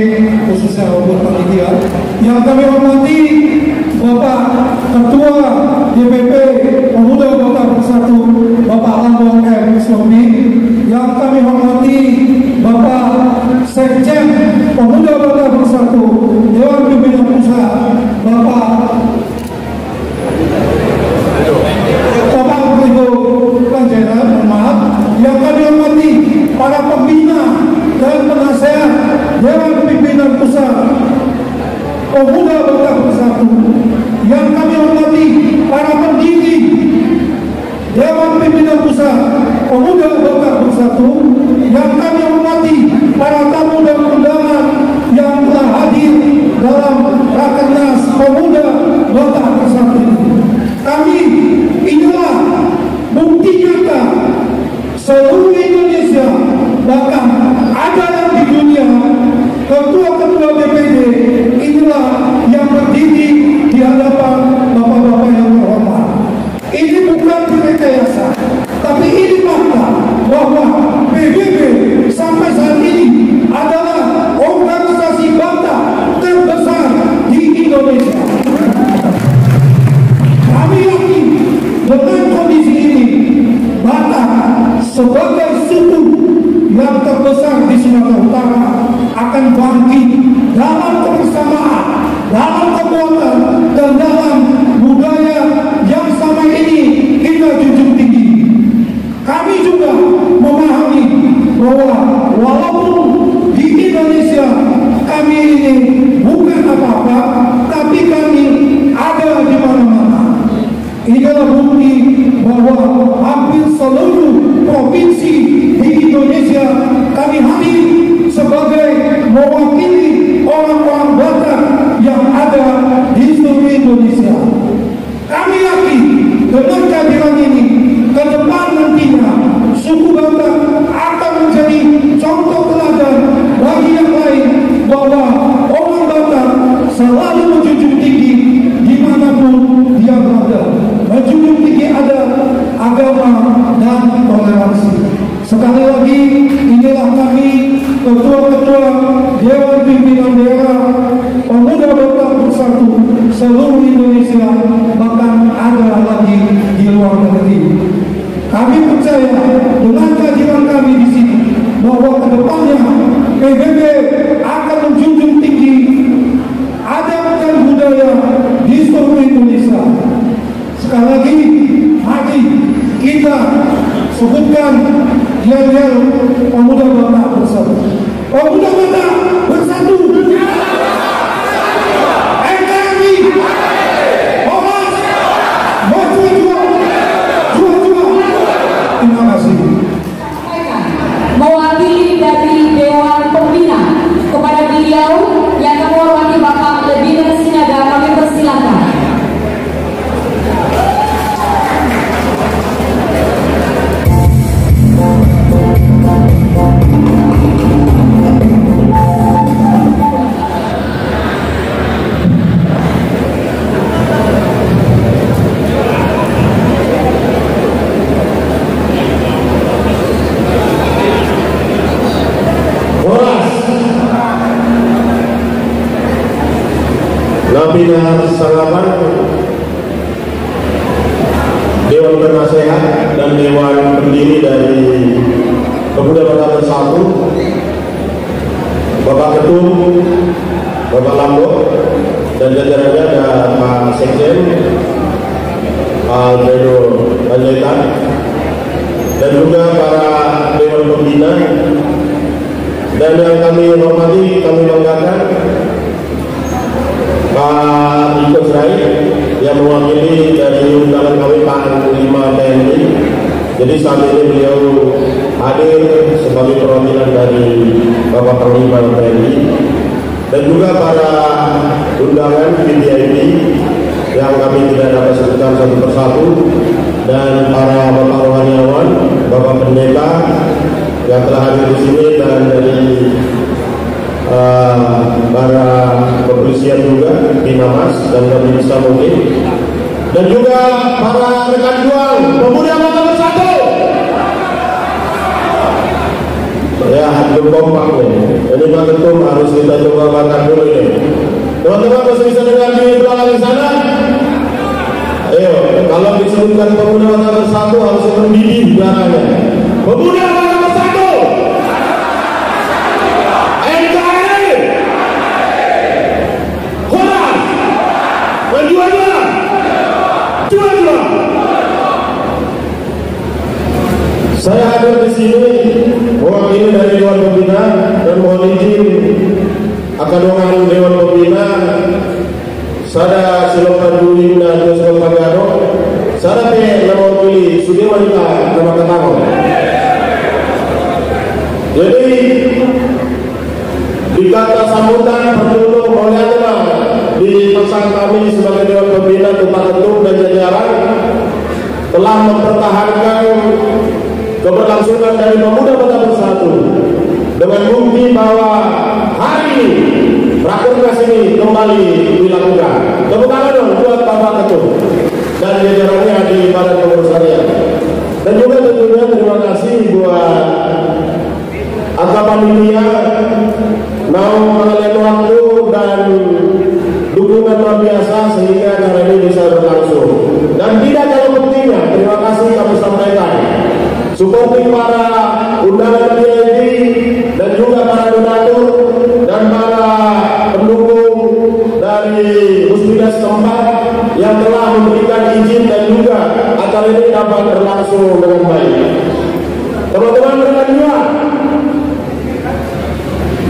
khususnya buat panitia. Yang kami hormati Bapak Ketua DPP Pemuda Bangka Bersatu, Bapak Lambong M. Sobi. Yang kami hormati Bapak Sekjen Pemuda Bangka Bersatu, Dewan Pimpinan Pusat, Bapak Ibu Panjaitan, maaf. Yang kami hormati para pembina dan penasehat Dewan Pimpinan Pusat Pemuda Bangka Bersatu. Yang kami hormati para pendiri Dewan Pimpinan Pusat Pemuda Bangka Bersatu. Yang kami hormati para tamu dan undangan yang telah hadir dalam Rakernas Pemuda Bangka Bersatu. Kami inilah bukti nyata seluruh Indonesia, bahkan ada yang di dunia, ketua-ketua DPD inilah yang berdiri di hadapan bapak-bapak yang terhormat. Ini bukan direkayasa, tapi ini fakta bahwa PBB sampai saat ini adalah organisasi bangsa terbesar di Indonesia. Kami yakin dengan kondisi ini, Batak sebagai suku yang terbesar di Sumatera Utara akan bangkit dalam kebersamaan, dalam kekuatan, dan dalam budaya yang sama ini kita junjung tinggi. Kami juga memahami bahwa walaupun di Indonesia kami ini bukan apa-apa, tapi kami ada di mana-mana. Inilah bukti bahwa hampir seluruh provinsi di Indonesia kami hadir sebagai mewakili orang-orang Batak yang ada di seluruh Indonesia. Kami yakin dengan kehadiran ini ke depan nantinya suku Batak akan menjadi contoh teladan bagi yang lain bahwa orang Batak selalu menjunjung tinggi dimanapun dia berada, menjunjung tinggi ada agama dan toleransi. Sekali lagi, inilah kami ketua-ketua Dewan Pimpinan Daerah Pemuda Bangka Bersatu seluruh Indonesia, bahkan ada lagi di luar negeri. Kami percaya dengan kehadiran kami di sini bahwa kedepannya PBB akan menjunjung tinggi adab dan budaya di kita sebutkan yel-yel Pemuda Batak Bersatu. Pemuda Batak Bersatu. NKRI. Horas. Maju jua. Terima kasih. Mewakili dari Dewan Pembina kepada beliau yang kami hormati Bapak Lebina Sinaga, kami persilakan. Bina Salaman, Dewan Penasehat dan Dewan Pendiri dari Pemuda Batak Bersatu, Bapak Ketum, Bapak Lambo, dan jajarannya ada Pak Sekjen, Pak Alfredo Panjaitan, dan juga para Dewan Pembina, dan yang kami hormati, kami banggakan Pak Iko Srai yang mewakili dari undangan kami Panglima TNI. Jadi saat ini beliau hadir sebagai perwakilan dari Bapak Panglima TNI, dan juga para undangan VIP yang kami tidak dapat sebutkan satu persatu, dan para Bapak rohaniawan, Bapak Pendeta yang telah hadir di sini, dan dari para kepolisian juga, Binamas dan Kabinsa mungkin, dan juga para rekan juang Pemuda Batak Bersatu. Ya, belum kompak nih. Ini Pak Ketum harus kita coba bakar dulu ini. Teman-teman masih bisa dengar di belakang sana? Ayo, kalau disebutkan Pemuda Batak Bersatu harus mendidih belakangnya. Pemuda Batak Bersatu. Saya hadir di sini mewakili dari Dewan Pembina dan mohon izin akadonan Dewan Pembina sada silokan duli na Diyos ng Pagano sada pe mewakili Sudirman kita nama ketanggung. Jadi dikata sambutan pertulung oleh adalah di pesan kami sebagai Dewan Pembina Bapak Ketum dan jajaran telah mempertahankan keberlangsungan dari Pemuda Batak Bersatu dengan bukti bahwa hari ini Rakernas ini kembali dilakukan. Tepuk tangan dong buat Bapak Ketum dan jajarannya di Badan Pengurus Harian. Dan juga tentunya terima kasih buat Aka Panitia mau mengenai waktu dan dukungan luar biasa sehingga acara ini bisa berlangsung. Dan tidak kalah pentingnya, terima kasih kami sampaikan supporting para undangan VIP dan juga para donatur dan para pendukung dari muslimat setempat yang telah memberikan izin dan juga acara ini dapat berlangsung dengan baik. Teman-teman rekan juga,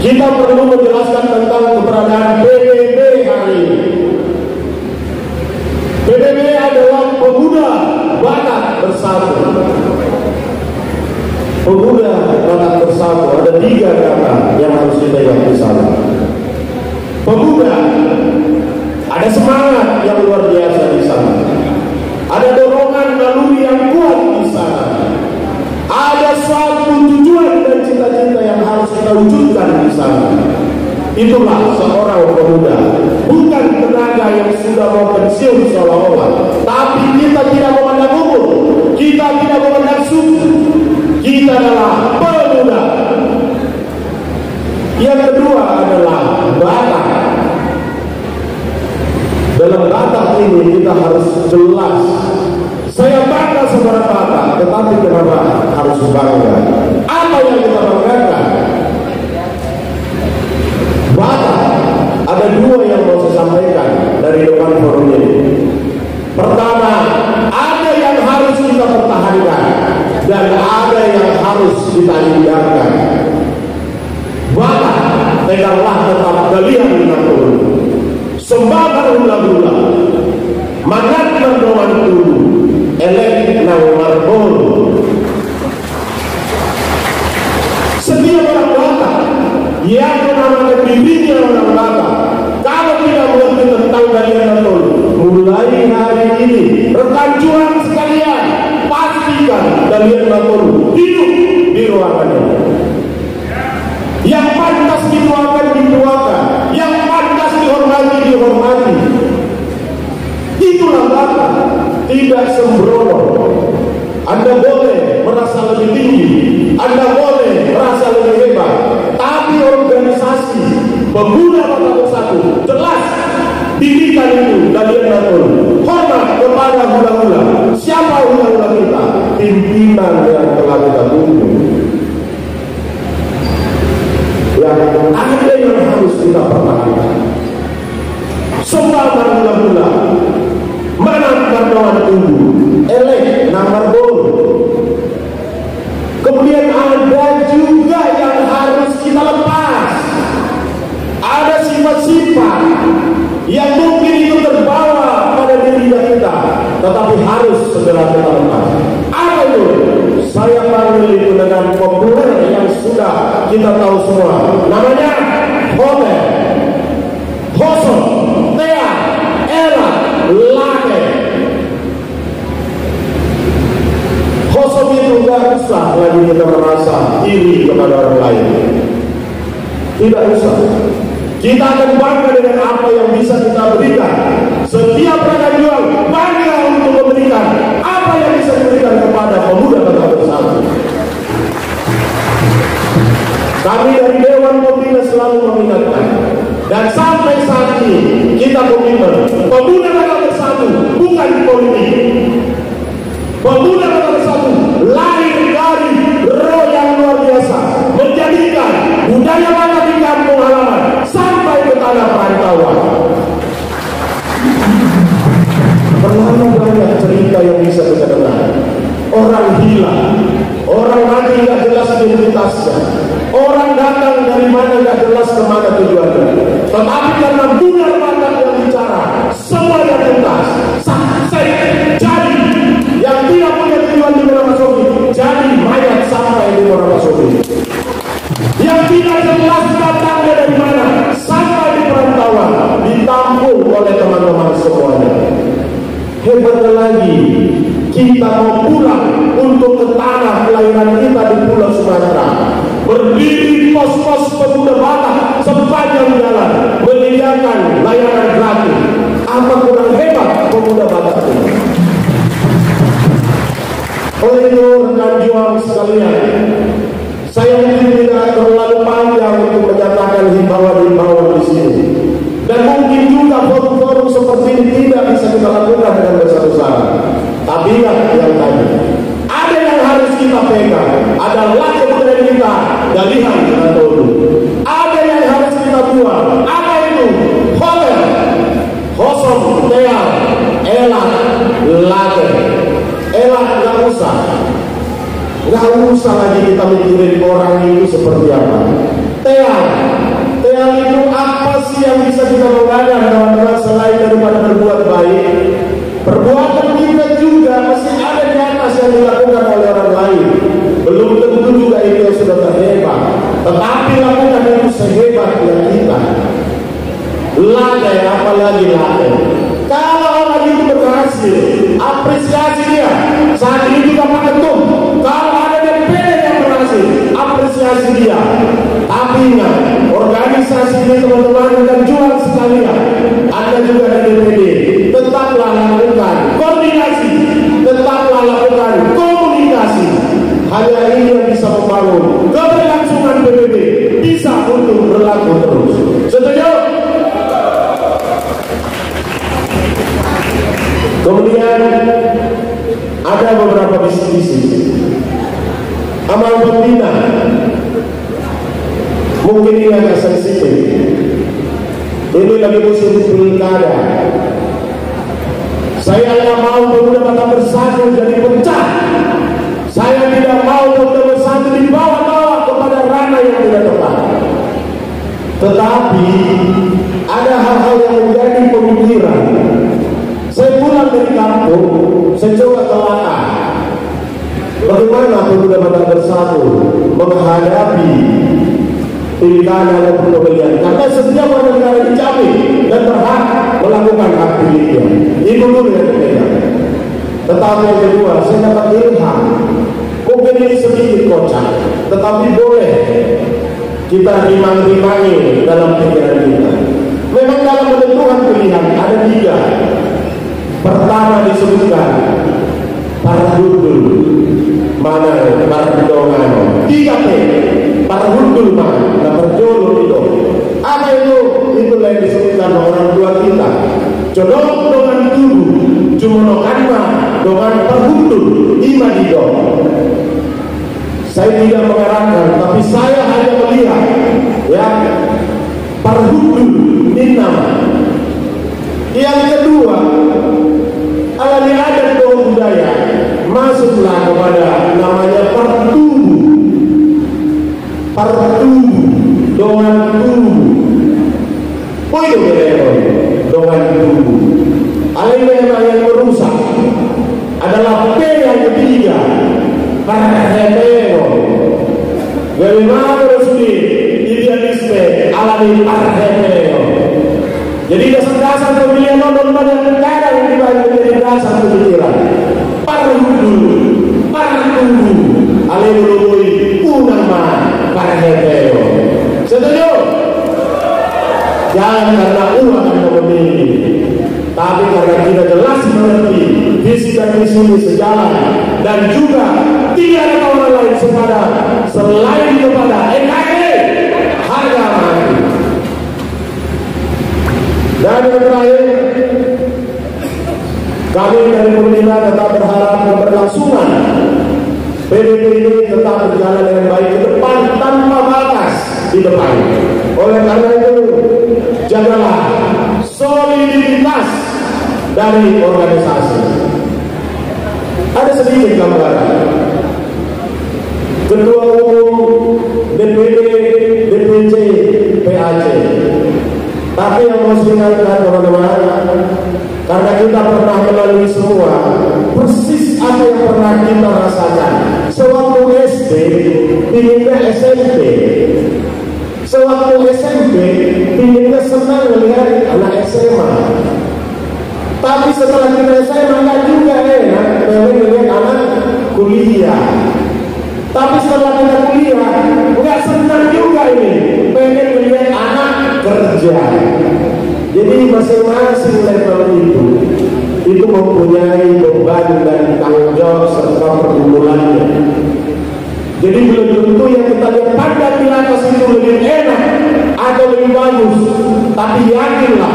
kita perlu menjelaskan tentang keberadaan PBB hari ini. PBB adalah Pemuda Batak Bersatu. Pemuda Batak Bersatu ada 3 kata yang harus kita ingat di sana. Pemuda, ada semangat yang luar biasa di sana. Ada dorongan naluri yang kuat di sana. Ada suatu tujuan dan cita-cita yang harus kita wujudkan di sana. Itulah seorang pemuda, bukan tenaga yang sudah mau pensiun seolah-olah. Tapi kita tidak memandang umur, kita tidak memandang suku. Kita adalah pemuda. Yang kedua adalah Batak. Dalam Batak ini kita harus jelas. Saya bangga sebagai Batak, tetapi kenapa harus bangga? Apa yang kita banggakan? Batak, ada 2 yang mau saya sampaikan dari depan forum ini. Pertama, ada yang harus kita pertahankan. harus kita hindarkan. Maka tegaklah tetap kalian mengatur. Sembahkan hula-hula, mangat berdoan dulu, elek nang marbol. Setiap orang Batak yang menamakan dirinya orang Batak, kalau tidak mengerti tentang Dalian Natol, mulai hari ini rekan juang sekalian, pastikan Dalian Natol hidup di ruangannya. Yang pantas dituakan dituakan, yang pantas dihormati dihormati. Itulah Batak, tidak sembrono. Anda boleh merasa lebih tinggi, Anda boleh merasa lebih hebat, tapi organisasi pemuda Batak Bersatu jelas didikan itu Dalian Natol. Hormat kepada hula-hula. Siapa hula-hula kita? Pimpinan yang telah kita tunggu. Yang ada yang harus kita perhatikan. Sembahkan hula-hula, menangkan doan tunggu, elek namar bol. Kemudian ada juga yang harus kita lepas. Ada sifat-sifat yang mungkin itu terbawa pada diri kita, tetapi harus segera kita lepas. Apa itu? Saya panggil itu dengan populer yang sudah kita tahu semua. Namanya hotel, hosok, tea, era, lake. Hosok itu gak usah lagi kita merasa iri kepada orang lain. Tidak usah. Kita akan bangga dengan apa yang bisa kita berikan. Setiap rekan juang bangga untuk memberikan apa yang bisa diberikan kepada pemuda Batak Bersatu. Kami dari Dewan Pembina selalu mengingatkan, dan sampai saat ini kita komitmen pemuda Batak Bersatu bukan politik. Pemuda Batak Bersatu lahir dari roh yang luar biasa, menjadikan budaya Batak di kampung halaman sampai ke tanah perantauan. Berapa banyak cerita yang bisa kita dengar. Orang hilang, orang mati nggak jelas identitasnya, orang datang dari mana nggak jelas kemana tujuannya. Tetapi karena budaya Batak yang bicara, semuanya tuntas. Sukses jadi yang tidak punya tujuan di Wonosobo, jadi mayat sampai di Wonosobo. Yang tidak jelas datangnya dari mana, sampai di perantauan, ditampung oleh teman-teman semuanya. Hebatnya lagi, kita mau pulang untuk ke tanah kelahiran kita di Pulau Sumatera. Berdiri pos-pos pemuda Batak sepanjang jalan, menyediakan layanan gratis. Apa kurang hebat pemuda Batak ini? Oleh itu, rekan juang sekalian, saya mungkin tidak terlalu panjang untuk menyatakan himbauan-himbauan di sini. Dan mungkin juga forum-forum seperti ini tidak bisa kita lakukan dengan besar-besaran. Tapi yang tadi, ada yang harus kita pegang, adalah kebudayaan kita dari hal dulu. Ada yang harus kita buang. Apa itu? Hotel, hosok, tea, elak, lake. Elak nggak usah lagi kita mikirin orang itu seperti apa. Tea itu apa sih yang bisa kita lakukan teman-teman selain daripada berbuat baik? Perbuatan kita juga masih ada di atas yang dilakukan oleh orang lain. Belum tentu juga itu yang sudah terhebat, tetapi lakukan itu sehebat yang kita. Lake, apalagi lake. Kalau orang itu berhasil, apresiasi dia. Saat ini juga Pak Ketum, kalau ada DPD yang berhasil, apresiasi dia. Tapi ingat, organisasi ini teman-teman dan juang sekalian, Anda juga dari DPD, tetaplah lakukan koordinasi, tetaplah lakukan komunikasi. Hanya ini yang bisa membangun keberlangsungan PBB bisa untuk berlaku terus. Setuju? Kemudian ada beberapa bisnis amal pembina, mungkin ini agak sensitif. Ini lagi musim pilkada. Saya tidak mau pemuda Batak Bersatu jadi pecah. Saya tidak mau pemuda Bersatu sesuatu dibawa-bawa kepada ranah yang tidak tepat. Tetapi ada hal-hal yang menjadi pemikiran. Saya pulang dari kampung, saya coba telaah bagaimana pemuda Batak Bersatu menghadapi pilkada dan pemilihan. Karena setiap warga negara dijamin dan berhak melakukan hak pilihnya. Itu dulu yang berbeda. Tetapi yang kedua, saya dapat ilham. Mungkin ini sedikit kocak, tetapi boleh kita rimang-rimangi dalam pikiran kita. Memang dalam menentukan pilihan ada 3. Pertama disebutkan parhudul mana pardongan. 3P parhudul mana perjolo itu. Apa itu? Itulah yang disebutkan orang tua kita. Jodoh dengan tubuh jumonokan dengan parhudul imadido. Saya tidak mengarahkan, tapi saya hanya melihat ya parhudul nama. Yang kedua, alami adat dan budaya masuklah kepada namanya partubu dengan tubuh. Poin dengan tubuh. Alami yang merusak adalah P yang ketiga. Parhepeo. Bagaimana Rasuli idealisme alami parhepeo. Jadi dasar-dasar pemilihan non pada negara yang dibagi menjadi dasar pemikiran. Parhudul, partubu, alilului, unama, parhepeo. Setuju? Jangan karena uang yang memilih, tapi karena kita jelas mengerti visi dan misi ini sejalan dan juga tidak ada orang lain sepadan selain kepada NKRI harga mati. Dan yang terakhir, kami dari pemerintah tetap berharap keberlangsungan PDP ini tetap berjalan dengan baik ke depan tanpa batas di depan. Oleh karena itu, jagalah soliditas dari organisasi. Ada sedikit gambaran. Ketua Umum DPD, DPC, PAC. Tapi yang mau saya ingatkan teman-teman, karena kita pernah melalui semua, persis apa yang pernah kita rasakan. Sewaktu SD, pinginnya SMP. Sewaktu SMP, pinginnya senang melihat anak SMA. Tapi setelah kita SMA enggak juga enak melihat anak kuliah. Tapi setelah kita kuliah, enggak senang juga ini pengen melihat anak kerja. Jadi masing-masing level itu mempunyai beban dan tanggung jawab serta pergumulannya. Jadi belum tentu yang kita lihat pada di atas itu lebih enak atau lebih bagus. Tapi yakinlah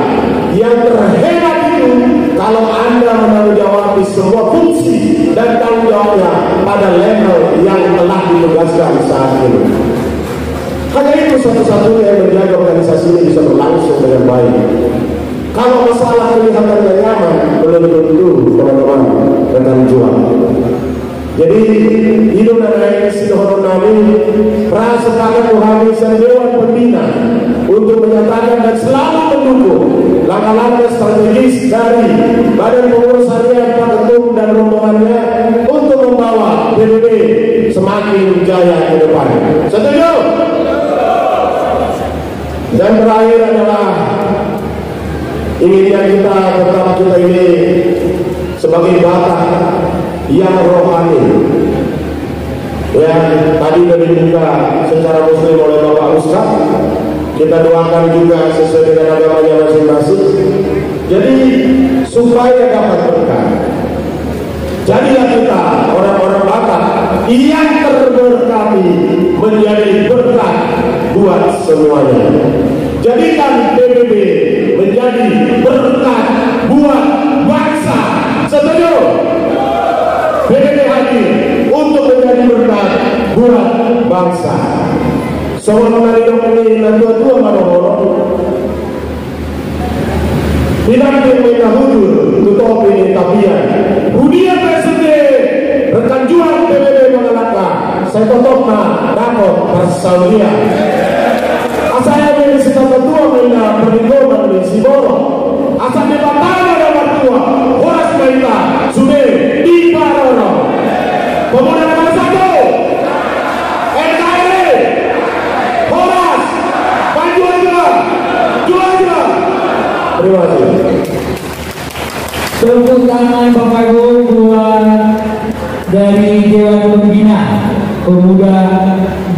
yang terhebat itu kalau Anda menanggung jawab di semua fungsi dan tanggung jawabnya pada level yang telah ditugaskan saat ini. Hanya itu satu-satunya yang menjaga organisasi ini bisa berlangsung dengan baik. Kalau masalah kelihatannya nyaman, belum tentu teman-teman akan jual. Jadi hidup dan istiqomah kami prasepakat menghabiskan Dewan Pembina untuk menyatakan dan selalu mendukung langkah-langkah strategis dari Badan Pengurus Harian Pak Ketum dan rombongannya untuk membawa PDP semakin jaya ke depan. Setuju? Dan terakhir adalah inginnya kita ini sebagai Batak yang rohani. Ya, tadi sudah dibuka secara muslim oleh Bapak Ustaz. Kita doakan juga sesuai dengan agamanya masing-masing. Jadi supaya dapat berkah. Jadilah kita orang-orang Batak yang terberkati menjadi berkah buat semuanya. Jadikan PBB menjadi berkah buat bangsa. Setuju? PBB hadir untuk menjadi berkah buat bangsa. Soal mengenai ini tua-tua manohoro. Tidak bermain hudur, tutup ini tapian. Budia presiden rekan juang PBB mengalahkan. Saya tutup tangan Bapak Ibu buat dari Dewan Pembina Pemuda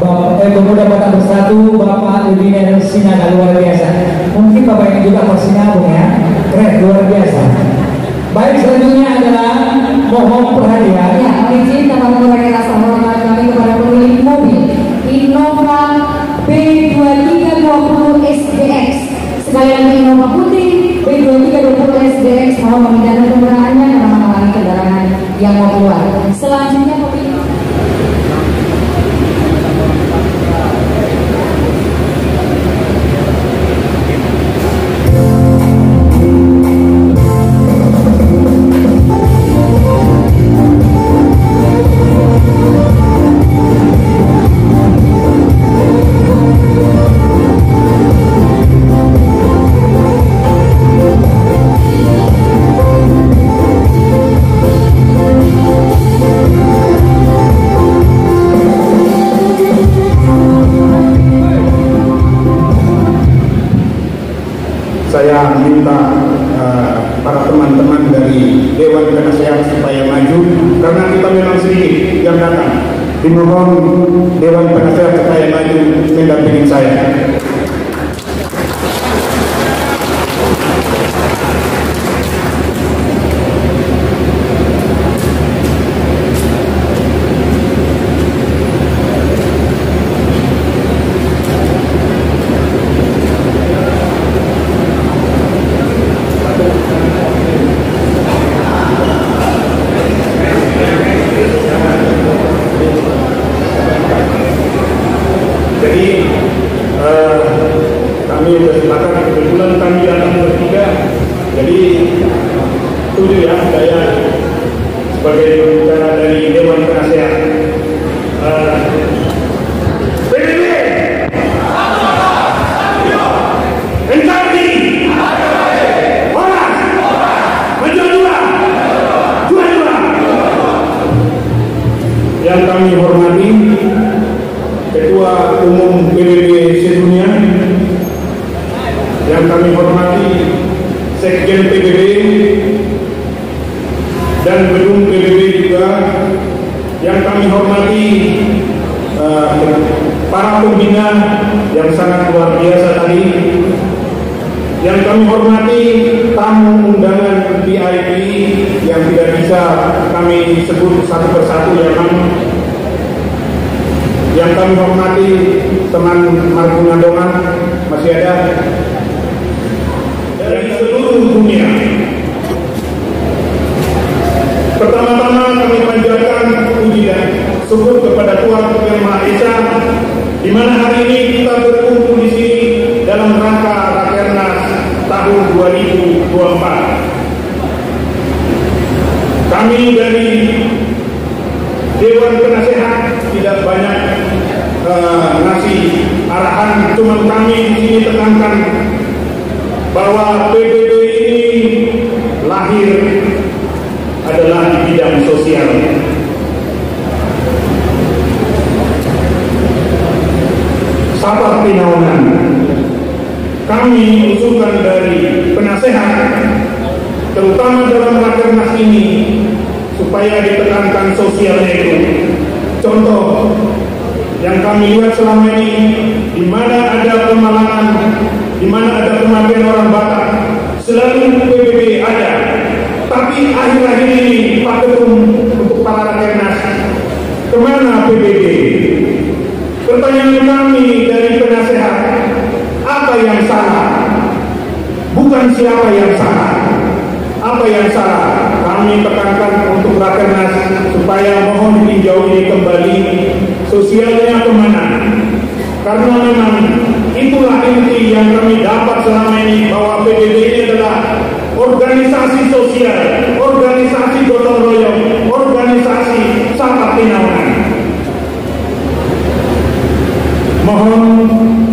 Batak Bersatu Bapak Lebina Sinaga, luar biasa. Mungkin Bapak yang juga bersinabung ya, keren, luar biasa. Baik, selanjutnya adalah mohon perhatian. Ya, izin kami mengucapkan rasa hormat kami kepada pemilik mobil Innova B2320 SDX. Sekali lagi Innova putih B2320 SDX, mohon memindahkan kendaraannya karena menghalangi kendaraan yang mau keluar. Selanjutnya pemilik saya minta para teman-teman dari Dewan Penasehat supaya maju karena kita memang sedikit yang datang. Dimohon Dewan Penasehat supaya maju mendampingi saya. Jadi kami sudah sepakat, kebetulan kami datang bertiga, jadi setuju ya saya sebagai pembicara dari Dewan Penasehat. PBB, NKRI, Horas, maju dua. Yang kami hormati Ketua Umum PBB sedunia, yang kami hormati Sekjen PBB dan Gedung PBB juga, yang kami hormati para pembina yang sangat luar biasa tadi, yang kami hormati tamu undangan VIP yang tidak bisa kami sebut satu persatu yang kami hormati teman Marguna Dongan, masih ada dari seluruh dunia. Pertama-tama kami panjatkan puji dan syukur kepada Tuhan Yang Maha Esa, di mana hari ini kita berkumpul di sini dalam rangka Rakernas tahun 2024. Kami dari Dewan Penasehat tidak banyak ngasih arahan, cuma kami di sini tekankan bahwa PBB ini lahir adalah di bidang sosial. Sahabat Pinaunan, kami usulkan dari penasehat, terutama dalam Rakernas ini, supaya ditekankan sosialnya itu. Contoh yang kami lihat selama ini, di mana ada kemalangan, di mana ada kematian orang Batak, selalu PBB ada. Tapi akhir-akhir ini Pak Ketum untuk para Rakernas, kemana PBB? Pertanyaan kami dari penasehat, apa yang salah? Bukan siapa yang salah, apa yang salah? Kami tekankan untuk Rakernas supaya mohon ditinjau ini kembali sosialnya kemana, karena memang itulah inti yang kami dapat selama ini, bahwa PBB ini adalah organisasi sosial, organisasi gotong royong, organisasi sahabat Pinaunan. Mohon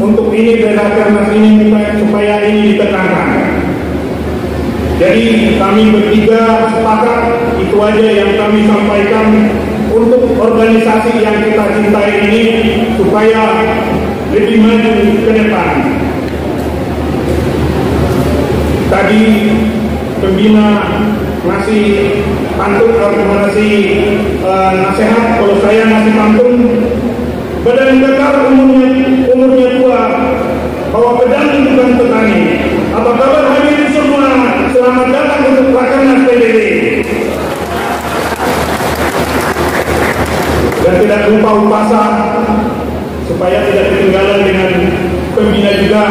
untuk ini dari Rakernas ini supaya ini ditekankan. Jadi kami bertiga sepakat, itu aja yang kami sampaikan untuk organisasi yang kita cintai ini supaya lebih maju ke depan. Tadi pembina ngasih pantun atau ngasih nasihat, kalau saya ngasih pantun, badan kekar umurnya tua, bahwa pedang bukan petani. Apa kabar hadirin semua? Selamat datang untuk Rakernas PBB. Dan tidak lupa upasa supaya tidak ketinggalan dengan pembina juga.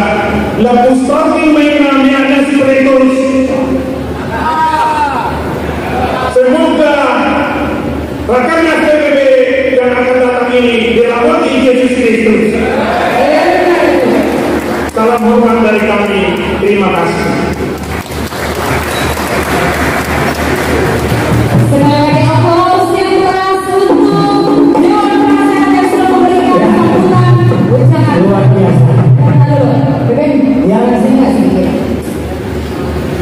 La Pustati Maina Mi'ana Sipretus. Semoga Rakernas PBB yang akan datang ini dilawati Yesus Kristus. Salam hormat dari kami. Terima kasih. Sekali lagi aplaus yang keras untuk Dewan Penasehat yang sudah memberikan sambutan ucapan luar biasa. Yang singkat sedikit.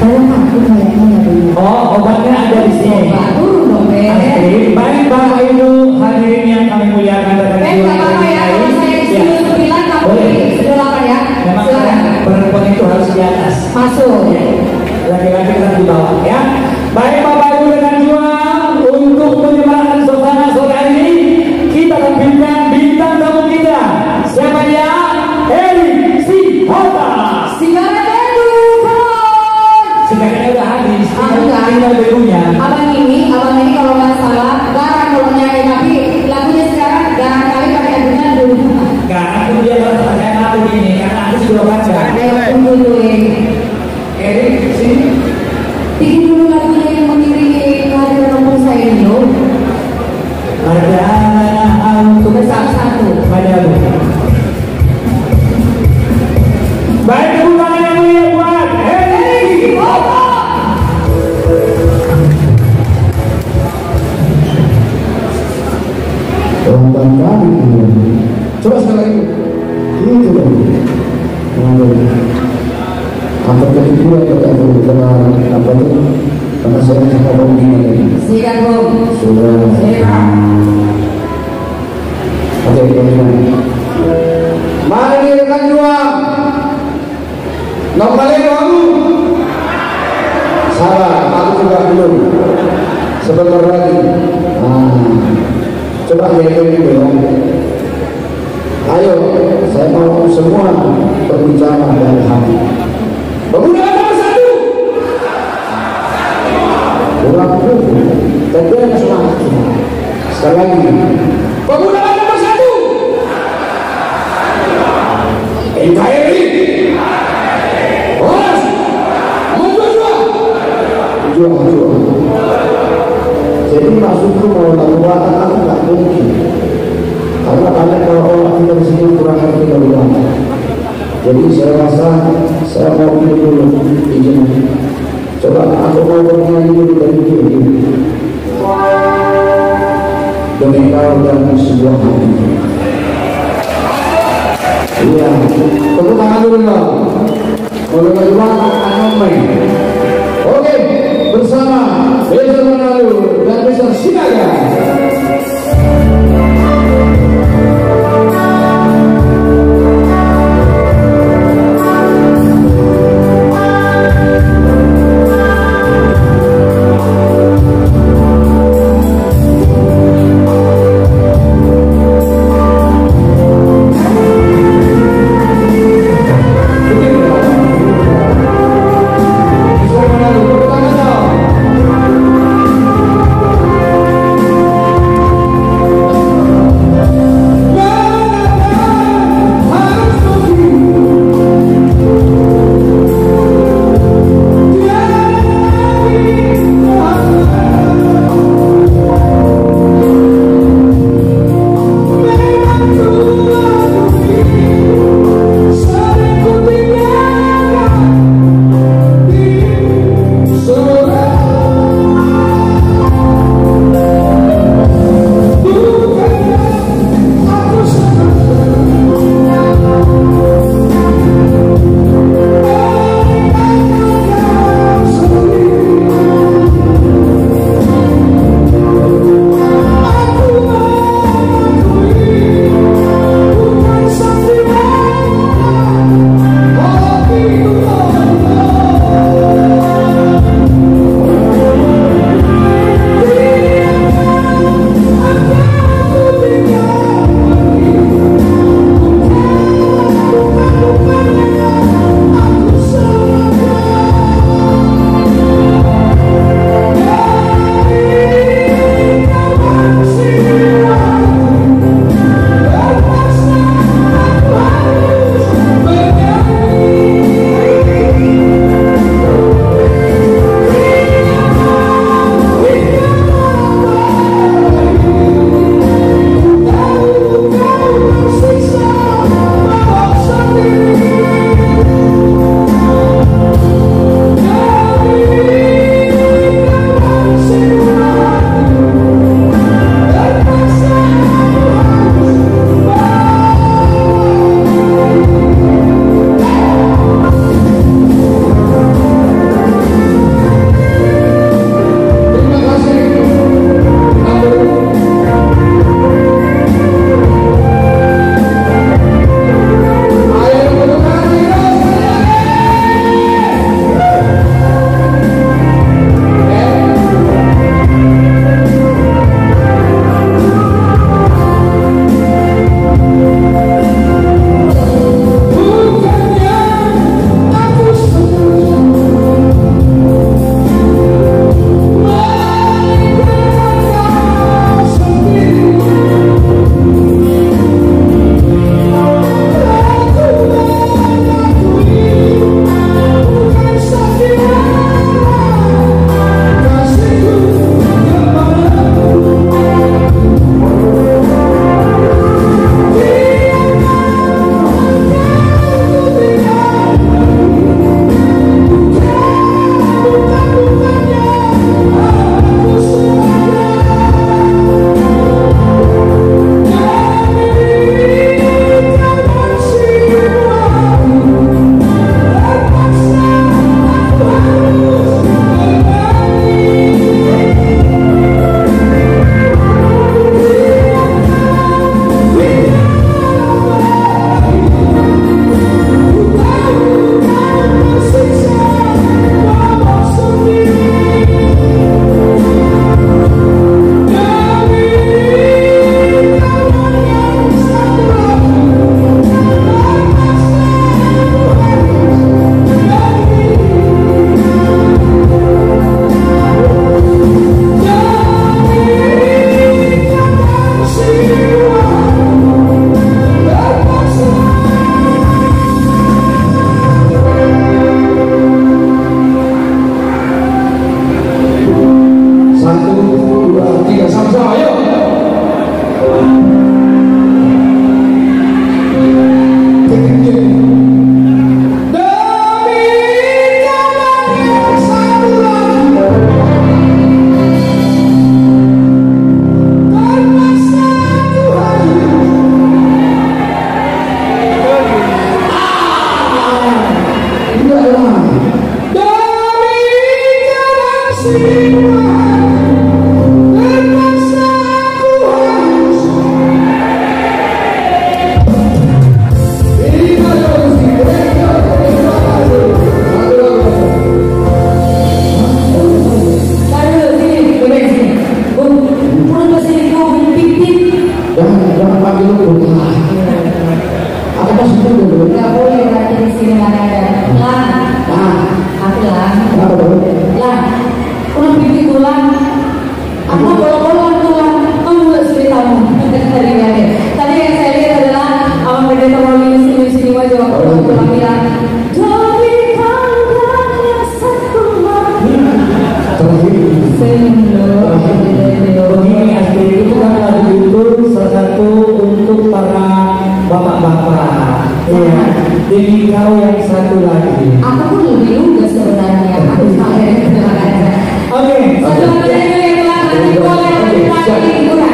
Kalau aku kayaknya dulu. Oh, obatnya ada di sini. Turun dong, Ben. Baik Bapak Ibu hadirin yang kami muliakan dan Ben, nggak apa-apa ya. Kalau saya disuruh 9, kamu sudah 8 ya. Memang perempuan itu harus di atas. Masuk. Laki-laki kita di bawah ya. Baik Bapak Ibu dengan juang untuk menyemarakan suasana sore hari ini, kita tampilkan bintang tamu kita. Siapa dia? Erik Sihota. Sigaretnya dulu. Sigaretnya udah habis. Enggak. Tinggal berunya. Abang ini kalau nggak salah garang kalau nyanyi, tapi lagunya sekarang garang kali pakai adunan dulu. Enggak, aku dia harus pakai lagu ini karena aku sudah baca. Tunggu dulu. Erik sini. Bikin dulu lagunya yang mengiringi kehadiran rombongan saya dulu. Ada untuk Satu-satu. padamu. Baik, tepuk tangan yang mulia buat Erik Sihota. Tentang kami coba sekali lagi itu dong angkat kaki dulu karena apa itu karena saya suka begini Sikat Bung. sudah oke mari rekan juang nombale kamu sabar aku juga belum sebentar lagi coba lihat ini dong. Ayo, saya mau semua berbicara dari hati. Pemuda nomor 1. Kurang kuku, tapi ada semangat. Sekali lagi, pemuda nomor 1. NKRI. Horas, juang. Jadi maksudku mau lakukan aku nggak mungkin. Karena banyak orang kita di sini kurang ngerti laluan. Jadi saya rasa saya mau pilih dulu izin. Coba aku mau bernyanyi dulu dari ini. Demi kau dan sebuah hati. Iya, tepuk tangan dulu dong. Kalau kedua akan main. Oke, bersama Beza Manado dan Beza Sinaga. Beza Manado, tepuk tangan dong. 2, 3, sama-sama, ayo. Jadi kau yang satu lagi. Aku pun lebih juga sebenarnya. Aku Oke. Satu lagi yang nanti boleh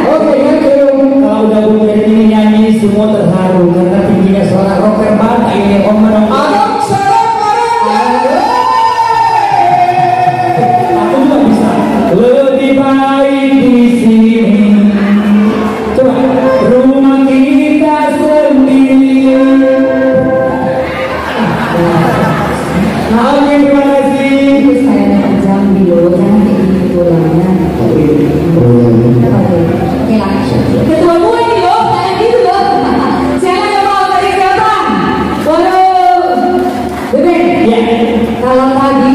Oke, kalau udah punya ini nyanyi semua terharu karena tingginya suara rocker banget ini Om Manong. Aku juga bisa. Lebih baik di sini. Coba rumah kita sendiri. Oke, terima kasih. Saya dapat jambi loh, jangan kayak gini pulangnya. Ketua gue ini loh, kayak gitu loh. Siapa yang mau tadi siapa? Waduh, Bebe. Ya. Kalau tadi,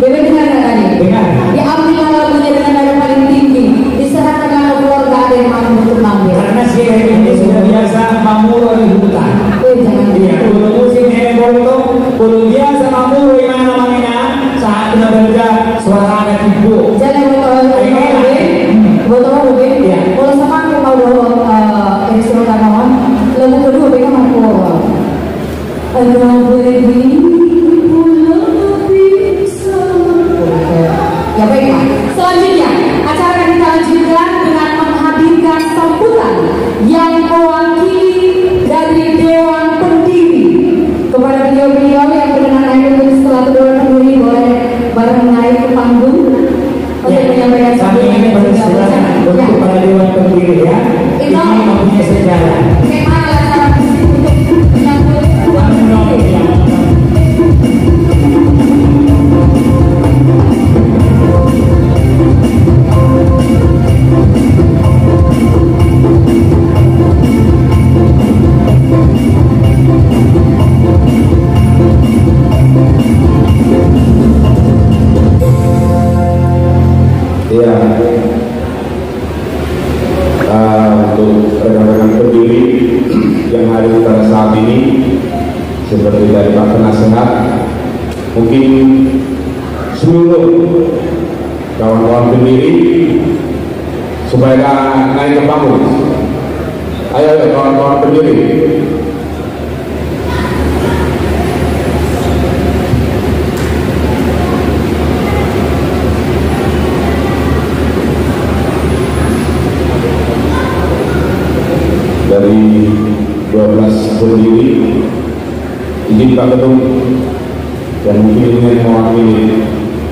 Bebe dengar nggak tadi? Dengar. Diambil lagunya dengan nada paling tinggi, diserahkan ke keluarga ada yang mampu untuk ngambil. Karena si ini sudah biasa mamur di hutan. Jangan Iya, kalau musim heboh itu, kalau biasa mamur di mana-mana saat kena kerja suara ada tipu. Jangan botol Bebe. Iya. Kalau sama aku mau ekstro tanaman, lagu kedua Bebe kan aku ada ya baiklah. Selanjutnya acara akan kita lanjutkan dengan menghadirkan sambutan yang mewakili dari Dewan Pendiri. Kepada beliau-beliau yang berkenan naik setelah Dewan Pendiri boleh bareng naik ke panggung untuk menyampaikan Kami ini persilakan untuk para Dewan Pendiri ya. Itu ini mempunyai sejarah. memang acara yang Ya, untuk rekan-rekan pendiri yang hadir pada saat ini, seperti dari Pak Penasehat, mungkin seluruh kawan-kawan pendiri supaya naik ke panggung. Ayo kawan-kawan pendiri. Dari 12 pendiri, izin Pak Ketum dan mungkin ini mewakili.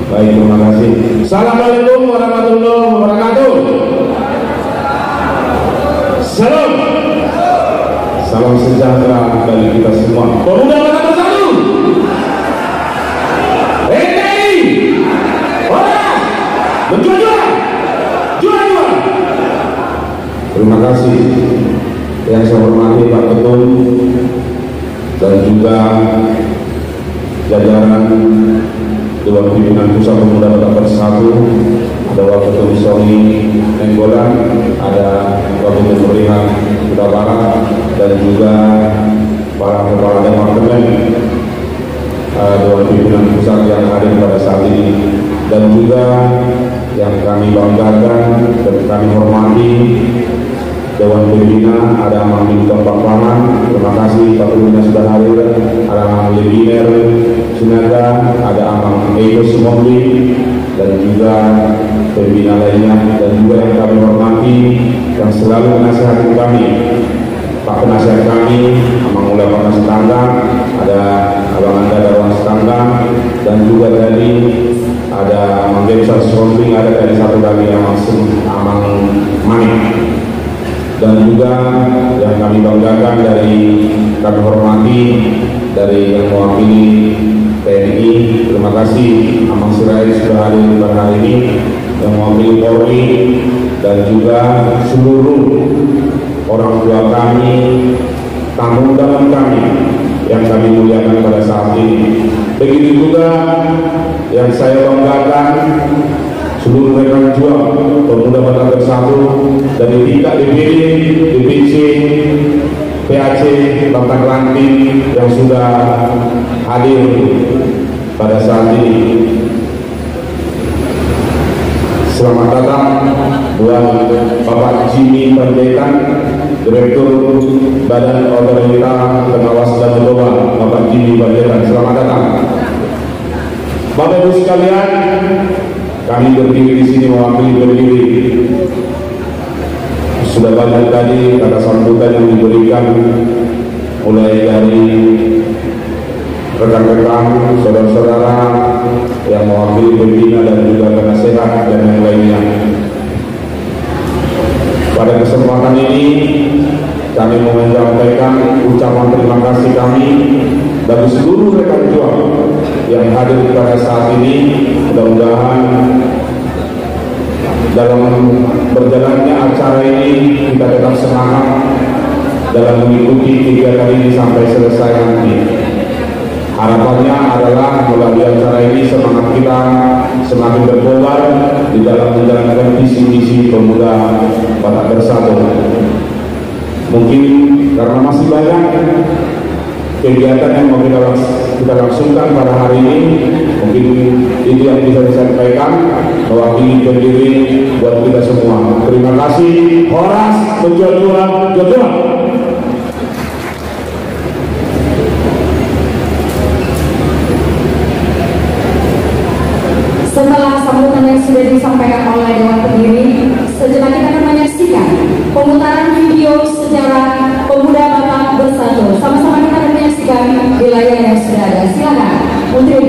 Baik, terima kasih. Assalamualaikum warahmatullahi wabarakatuh. Salam. Salam sejahtera bagi kita semua. Pemuda Makassar bersatu. NTI. Orang. Berjuang. Juara. Terima kasih. Yang saya hormati Pak Ketum dan juga jajaran Dewan Pimpinan Pusat Pemuda Batak Bersatu, ada Wakil Ketum Sony Nenggolan, ada Wakil Ketum Pemerintahan Kuda Barat, dan juga para kepala departemen Dewan Pimpinan Pusat yang hadir pada saat ini, dan juga yang kami banggakan dan kami hormati Dewan Pembina, ada Amang Bintang Papaman, terima kasih Pak Pembina sudah hadir, ada Amang Lebiner Sinaga, ada Amang Ego Sumoli, dan juga pembina lainnya, dan juga yang kami hormati yang selalu menasihati kami, Pak penasihat kami, Amang Mulai Panas Tangga, ada Abang Anda Darwan Tangga, dan juga tadi ada Amang Gemsa Sombing, ada dari satu lagi Amang Manik. Dan juga yang kami banggakan dari kami hormati dari yang mewakili TNI, terima kasih Amang Sirait sudah hadir pada hari ini, yang mewakili Polri, dan juga seluruh orang tua kami, tamu undangan kami yang kami muliakan pada saat ini. Begitu juga yang saya banggakan seluruh rekan juang pemuda Batak Bersatu dari tingkat DPD, DPC, PAC, Batak Ranting yang sudah hadir pada saat ini. Selamat datang buat Bapak Jimmy Panjaitan, Direktur Badan Otorita Pengawas dan Global, Bapak Jimmy Panjaitan, selamat datang. Bapak Ibu sekalian, kami berdiri di sini mewakili berdiri. Sudah banyak tadi kata sambutan yang diberikan mulai dari rekan-rekan, saudara-saudara yang mewakili pembina dan juga penasehat dan yang lainnya. Pada kesempatan ini kami mau menyampaikan ucapan terima kasih kami bagi seluruh rekan juang yang hadir pada saat ini. Mudah-mudahan dalam berjalannya acara ini kita tetap semangat dalam mengikuti kegiatan ini sampai selesai nanti. Harapannya adalah melalui acara ini semangat kita semakin berkobar di dalam menjalankan visi-misi pemuda Batak Bersatu. Mungkin karena masih banyak kegiatan yang mau kita langsungkan pada hari ini, mungkin itu yang bisa disampaikan mewakili pendiri buat kita semua. Terima kasih. Horas berjuang, juang. Setelah sambutan yang sudah disampaikan oleh Dewan Pendiri, sejenak kita akan menyaksikan pemutaran video sejarah pemuda Batak Bersatu. Sama-sama kita akan menyaksikan di layar yang sudah ada. Silakan, Menteri.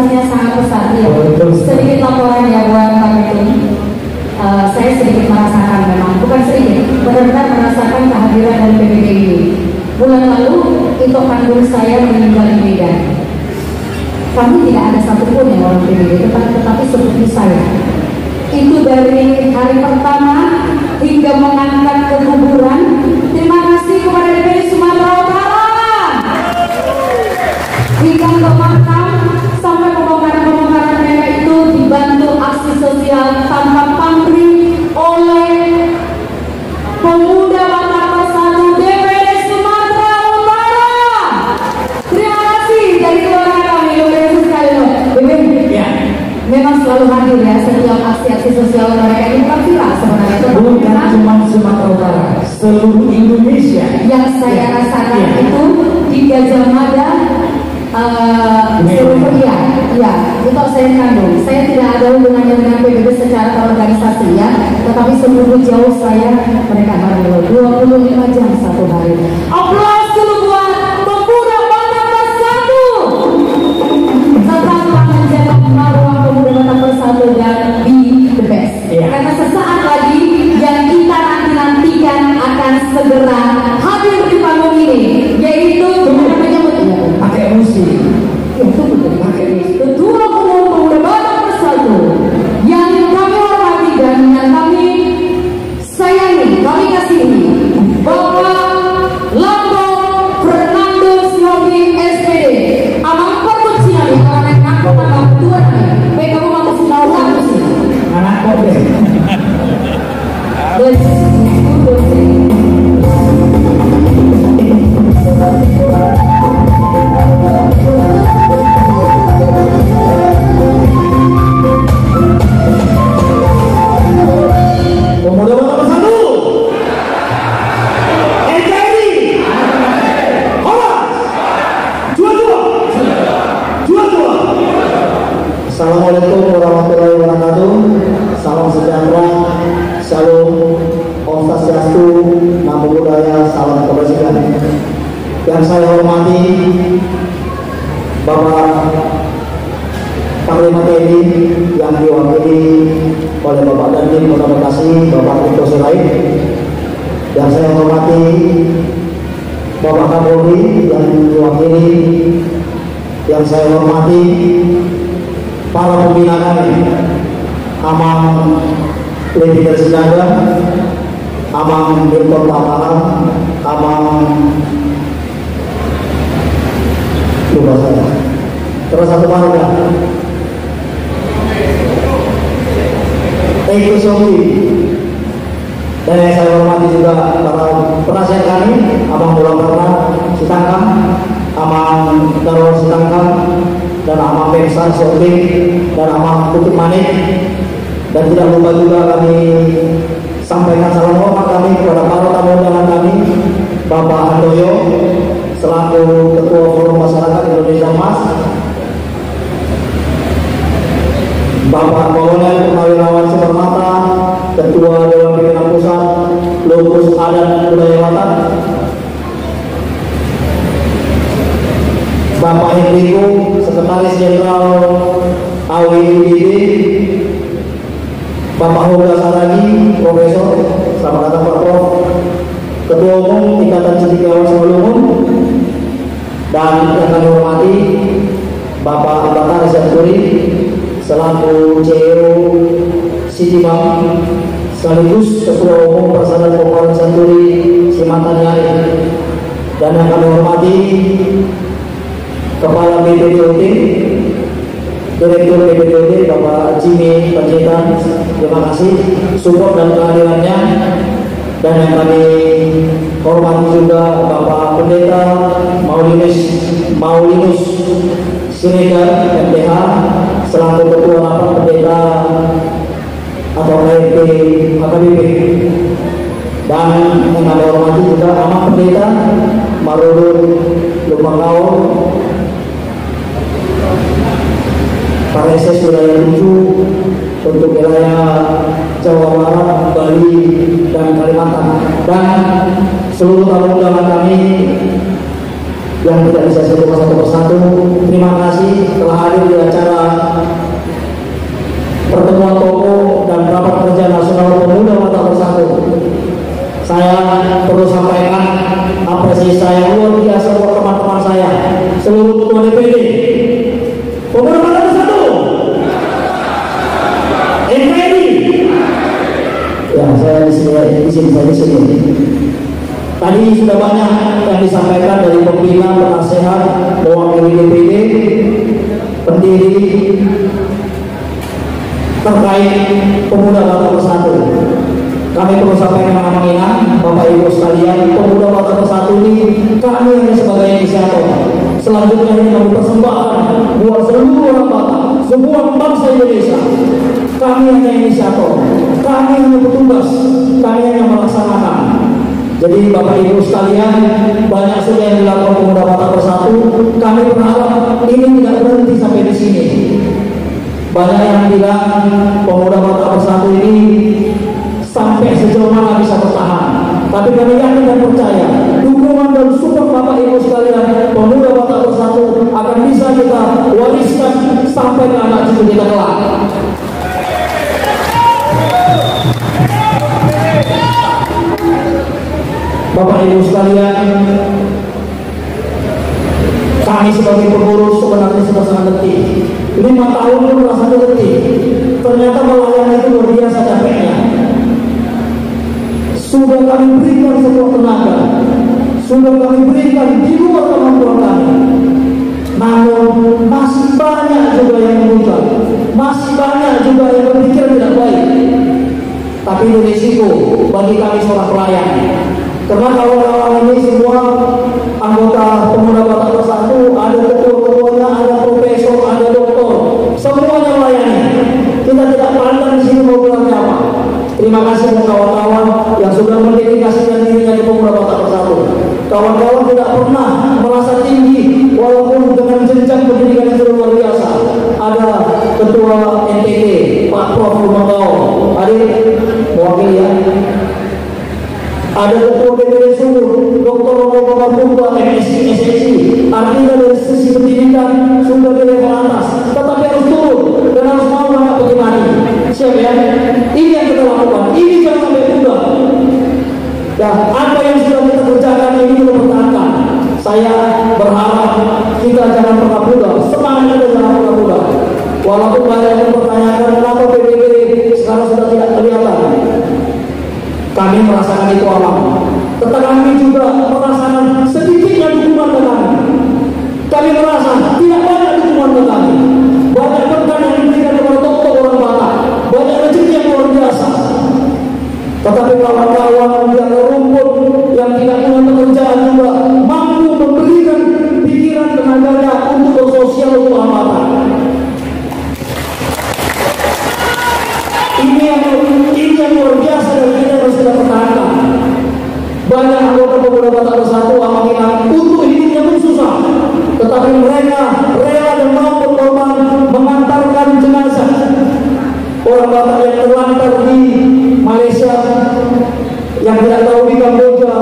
organisasinya sangat besar ya. Sedikit laporan ya buat Pak Ketum. Saya sedikit merasakan memang, bukan sedikit, benar-benar merasakan kehadiran dari PBB ini. Bulan lalu itu kandung saya meninggal di Medan. Kami tidak ada satupun yang orang PBB, tetapi seperti saya. Itu dari hari pertama hingga mengangkat ke kuburan. Terima kasih kepada DPD Sumatera Utara. Hingga ke makam sampai pembongkaran mereka itu dibantu aksi sosial tanpa pamrih oleh pemuda Batak Bersatu DPD Sumatera Utara. Terima kasih dari keluarga kami, luar biasa sekali loh. Ya. Memang selalu hadir ya setiap aksi-aksi sosial mereka ini bukan viral sebenarnya. Bukan cuma Sumatera Utara, seluruh Indonesia. Yang saya rasakan itu di Gajah Mada, seluruh ya, itu saya kandung. Saya tidak ada hubungannya dengan PBB secara organisasi ya, tetapi seluruh jauh saya mereka bareng 25 jam satu hari. Aplaus dulu buat pemuda Batak Bersatu. Tetaplah menjaga marwah pemuda Batak Bersatu dan be the best. Karena sesaat lagi yang kita nantikan akan segera hadir di panggung ini, yaitu pakai musik. Ketua Umum Pemuda Batak Bersatu yang kami hormati dan yang kami sayangi, kami kasihi, Bapak Lambong Fernando Yogi SPD. Amang perbucinan karena aku anak ketua nih. Kamu mau tahu aku sih. Anak kode. Pemuda Batak Bersatu. NKRI. Horas. Dua-dua. Assalamualaikum warahmatullahi wabarakatuh. Salam sejahtera. Shalom. Om Swastiastu. Namo Buddhaya. Salam kebajikan. Yang saya hormati Bapak Panglima TNI yang diwakili oleh Bapak Dandim Kota Bekasi, Bapak Tito Selain. Yang saya hormati Bapak Kapolri yang diwakili, yang saya hormati para pembina kami, Amang Letiter Siaga, Amang Direktur Patahan, Amang lupa saya. Terus satu marga. Ekosomi. Dan yang saya hormati juga para penasihat kami, Abang Bola Perna Sitangkam, Amang Darul Sitangkam, dan Amang Peksan Soting, dan Amang Tutup Manik. Dan tidak lupa juga kami sampaikan salam hormat kami kepada para tamu undangan kami, Bapak Handoyo selaku Ketua Forum Masyarakat Indonesia Mas, Bapak Kolonel Purnawirawan Supermata, Ketua Dewan Pimpinan Pusat Lupus Adat Budaya Batak, Bapak Henriku, Sekretaris Jenderal AWIUDD, Bapak Hoga Saragi, Profesor, selamat datang Pak Prof, Ketua Umum Ikatan Cendekiawan Semalungun, dan yang kami hormati Bapak Abata Asyaduri selaku CEO Citibank sekaligus Ketua Umum Persatuan Komponen Santuri Simatan Yari, dan yang kami hormati Kepala BPDOT, Direktur BPDOT Bapak Jimmy Panjaitan, terima kasih support dan kehadirannya. Dan yang kami hormati juga Bapak Pendeta Maulinus Siregar MPH selaku Ketua Rapat Pendeta atau KMP HKBP. Dan yang kami hormati juga Amang Pendeta Marudun Lumakau, Pareses wilayah 7 untuk wilayah Jawa Barat, Bali, dan Kalimantan, dan seluruh tamu undangan kami yang tidak bisa saya sebut satu persatu. Terima kasih telah hadir di acara pertemuan tokoh dan rapat kerja nasional pemuda mata bersatu. Saya perlu sampaikan apresiasi saya luar biasa buat teman-teman saya, seluruh ketua DPD pemuda mata bersatu, NKRI. Ya, saya di sini. Tadi sudah banyak yang disampaikan dari pembina, penasehat, mewakili DPD, pendiri terkait pemuda mata bersatu. Kami perlu sampaikan dengan mengingat Bapak Ibu sekalian, pemuda mata bersatu ini kami hanya sebagai inisiator. Selanjutnya ini kami persembahkan buat seluruh orang Batak, sebuah bangsa Indonesia. Kami hanya inisiator, kami hanya petugas, kami hanya melaksanakan. Jadi Bapak Ibu sekalian, banyak sudah yang dilakukan pemuda mata bersatu. Kami berharap ini tidak berhenti sampai di sini. Banyak yang bilang pemuda mata bersatu ini sampai sejauh mana bisa bertahan. Tapi kami yakin dan percaya dukungan dan support Bapak Ibu sekalian, pemuda mata bersatu akan bisa kita wariskan sampai ke anak cucu kita kelak. Bapak Ibu sekalian, kami sebagai pengurus sebenarnya sudah sangat letih. 5 tahun itu merasa letih. Ternyata melayani itu luar biasa capeknya. Sudah kami berikan sebuah tenaga, sudah kami berikan di luar kemampuan kami. Namun masih banyak juga yang mengucap, masih banyak juga yang berpikir tidak baik. Tapi itu risiko bagi kami seorang pelayan. Karena kawan-kawan ini semua anggota pemuda mata bersatu, ada ketua-ketuanya, ada profesor, ada doktor, semuanya melayani. Kita tidak pandang di sini mau bilang apa. Terima kasih kepada kawan-kawan yang sudah mendedikasikan dirinya di pemuda mata bersatu. Kawan-kawan tidak pernah merasa tinggi walaupun dengan jenjang pendidikan yang sudah luar biasa. Ada ketua NTT Pak Prof. Lumangkau, hadir mewakili ya. Ada ketua DPD Sumur, Dr. Romo Purba, MSc, SSc. Artinya dari sisi pendidikan sudah di level atas, tetapi harus turun dan harus mau anak bagaimana. Siap ya? Ini yang kita lakukan. Ini jangan sampai mudah. Dan apa yang sudah kita kerjakan ini kita pertahankan. Saya berharap kita jangan pernah mudah. Semangat kita jangan pernah mudah. Walaupun banyak yang mempertanyakan kenapa PBB sekarang sudah tidak kelihatan. Kami merasakan itu alam. Tetapi kami juga merasakan sedikitnya dukungan ke kami. Kami merasa tidak banyak dukungan ke kami. Banyak berkat yang diberikan kepada tokoh orang Batak. Banyak rezeki yang luar biasa. Tetapi kawan-kawan yang rumput, yang tidak punya pekerjaan juga mampu memberikan pikiran tenaganya untuk bersosial untuk orang Batak. Ini yang luar biasa dan kita harus kita pertahankan. Banyak anggota pemuda Batak bersatu mengingat untuk hidupnya pun susah, tetapi mereka rela dan mau berkorban mengantarkan jenazah orang Batak yang terlantar di Malaysia, yang tidak tahu di Kamboja,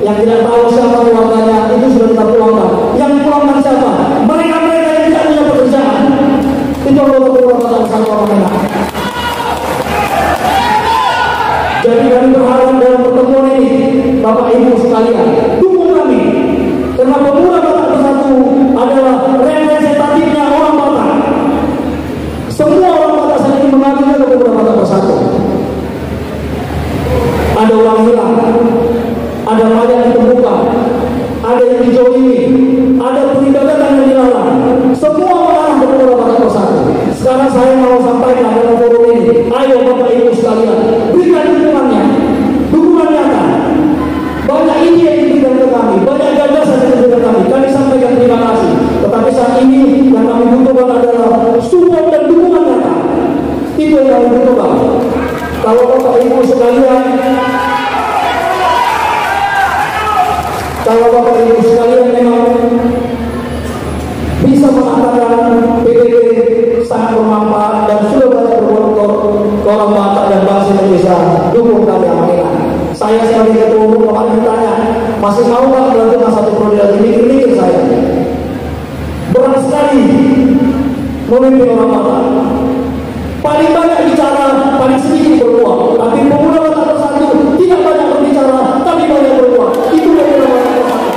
yang tidak tahu siapa keluarganya, itu sudah kita pulangkan. Yang pulangkan siapa? Mereka-mereka yang tidak punya pekerjaan. Itu anggota pemuda Batak bersatu mengingat. Jadi kami berharap dalam pertemuan ini, Bapak Ibu sekalian, dukung kami. Karena pemuda Batak bersatu adalah representatifnya orang Batak. Semua orang Batak saat ini mengajukan ke pemuda Batak bersatu. Ada orang hilang, ada pajak yang terbuka, ada yang dijolimi, ada peribadatan yang dilarang. Semua mengarah ke pemuda Batak bersatu. Sekarang saya mau sampaikan dalam forum ini, ayo Bapak Ibu sekalian, berikan dukungannya, dukungan nyata. Banyak ide yang diberikan ke kami, banyak gagasan yang diberikan kami. Kami sampaikan terima kasih. Tetapi saat ini yang kami butuhkan adalah support dan dukungan nyata. Itu yang kami butuhkan. Kalau Bapak Ibu sekalian, memang bisa mengatakan PBB sangat bermanfaat dan sudah banyak berbuat ke orang Batak dan bangsa Indonesia, dukung kami amankan. Saya sebagai ketua umum kemarin ditanya, Masih mau nggak melanjutkan satu periode lagi? Mikir-mikir saya. Berat sekali memimpin orang Batak. Paling banyak bicara, paling sedikit berbuat. Tapi pemuda Batak Bersatu tidak banyak berbicara, tapi banyak berbuat. Itu pemuda Batak Bersatu.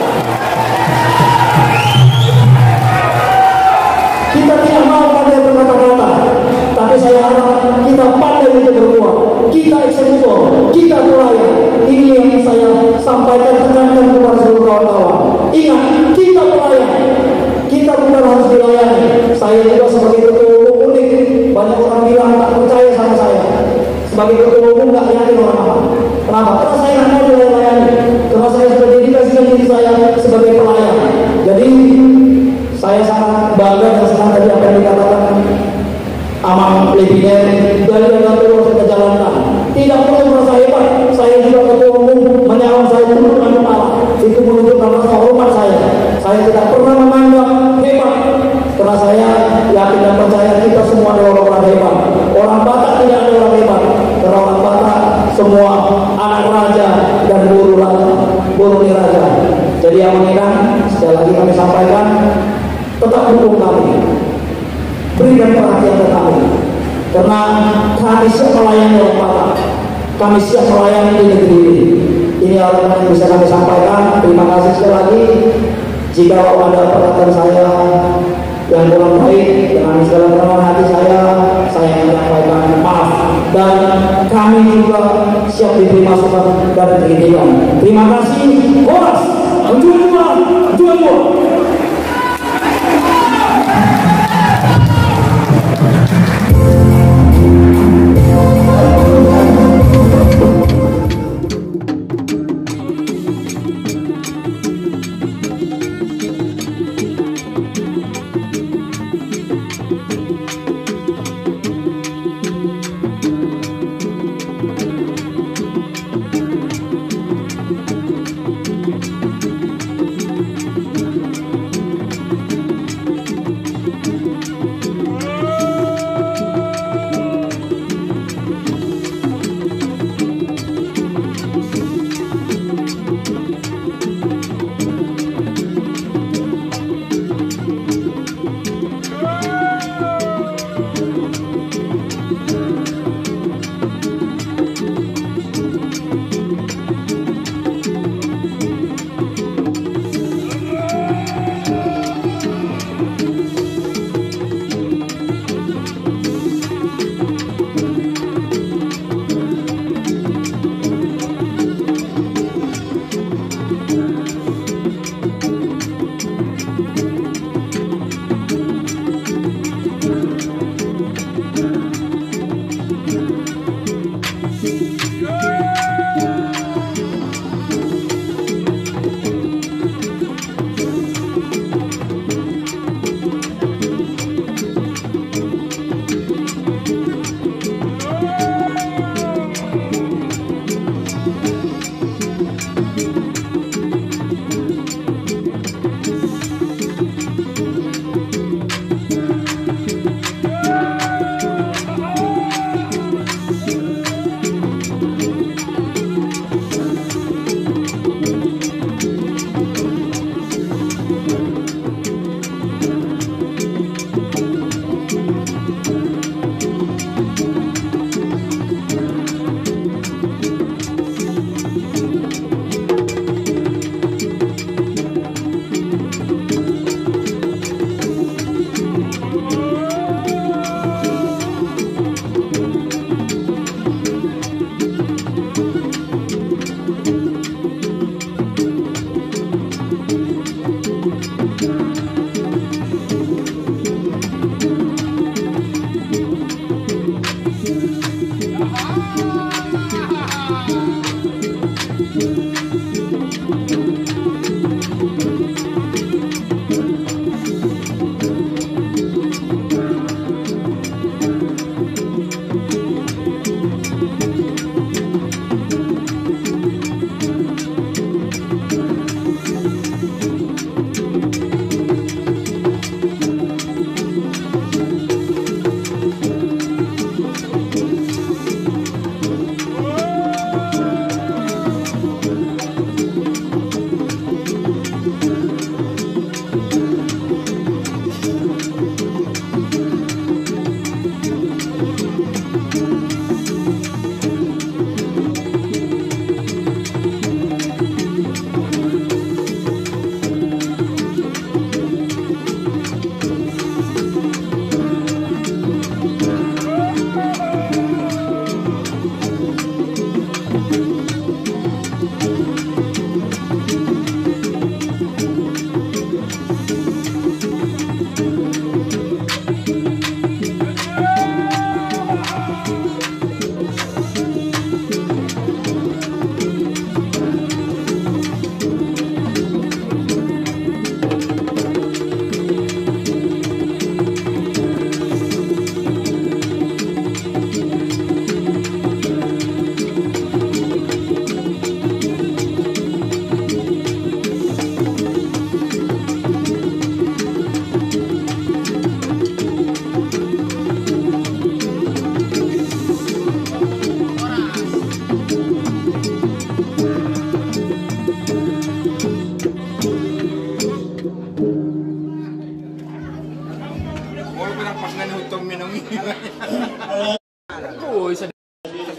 Kita tidak mau pandai berkata-kata, tapi saya harap kita pandai untuk berbuat. Kita eksekutor, kita pelayan. Ini yang saya sampaikan, tekankan kepada seluruh kawan-kawan. Ingat, kita pelayan. Kita bukan harus dilayani. Saya juga sebagai ketua umum unik. Banyak orang bilang tak percaya sama saya. Sebagai ketua umum nggak yakin orang apa. Kenapa? Karena saya nggak mau dilayani. Karena saya sudah dedikasikan diri saya sebagai pelayan. Jadi saya sangat bangga dan senang tadi apa yang dikatakan Amang Lebiner dari dalam terus kita jalankan. Tidak perlu merasa hebat. Saya juga ketua umum menyalon saya tundukkan kepala. Itu menunjukkan rasa hormat saya. Saya tidak pernah menganggap hebat. Karena saya yakin dan percaya kita semua adalah orang hebat. Orang Batak tidak ada orang hebat. Karena orang Batak semua anak raja dan buru raja. Jadi yang mengingat sekali lagi kami sampaikan, tetap dukung kami. Berikan perhatian ke kami. Karena kami siap melayani orang Batak. Kami siap melayani di negeri ini. Ini yang bisa kami sampaikan. Terima kasih sekali lagi. Jika ada perkataan saya yang kurang baik dengan segala kerendahan hati saya menyampaikan maaf. Dan kami juga siap diberi masukan dan kritikan. Terima kasih. Horas, jual.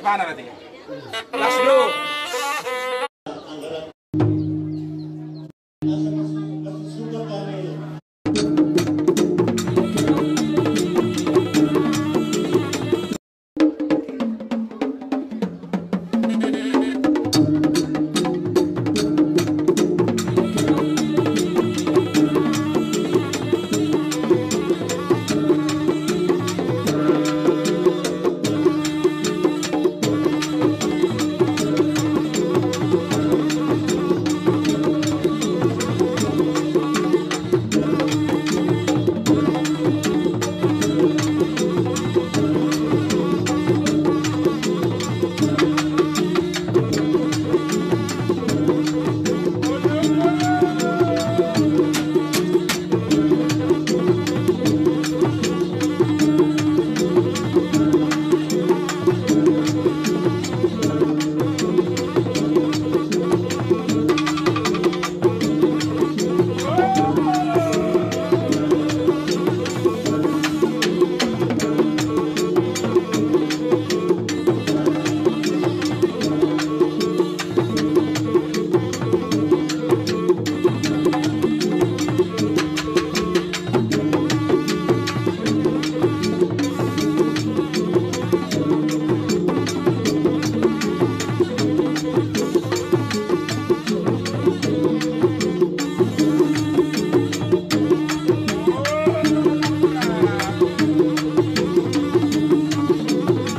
mana nanti. Last dulu.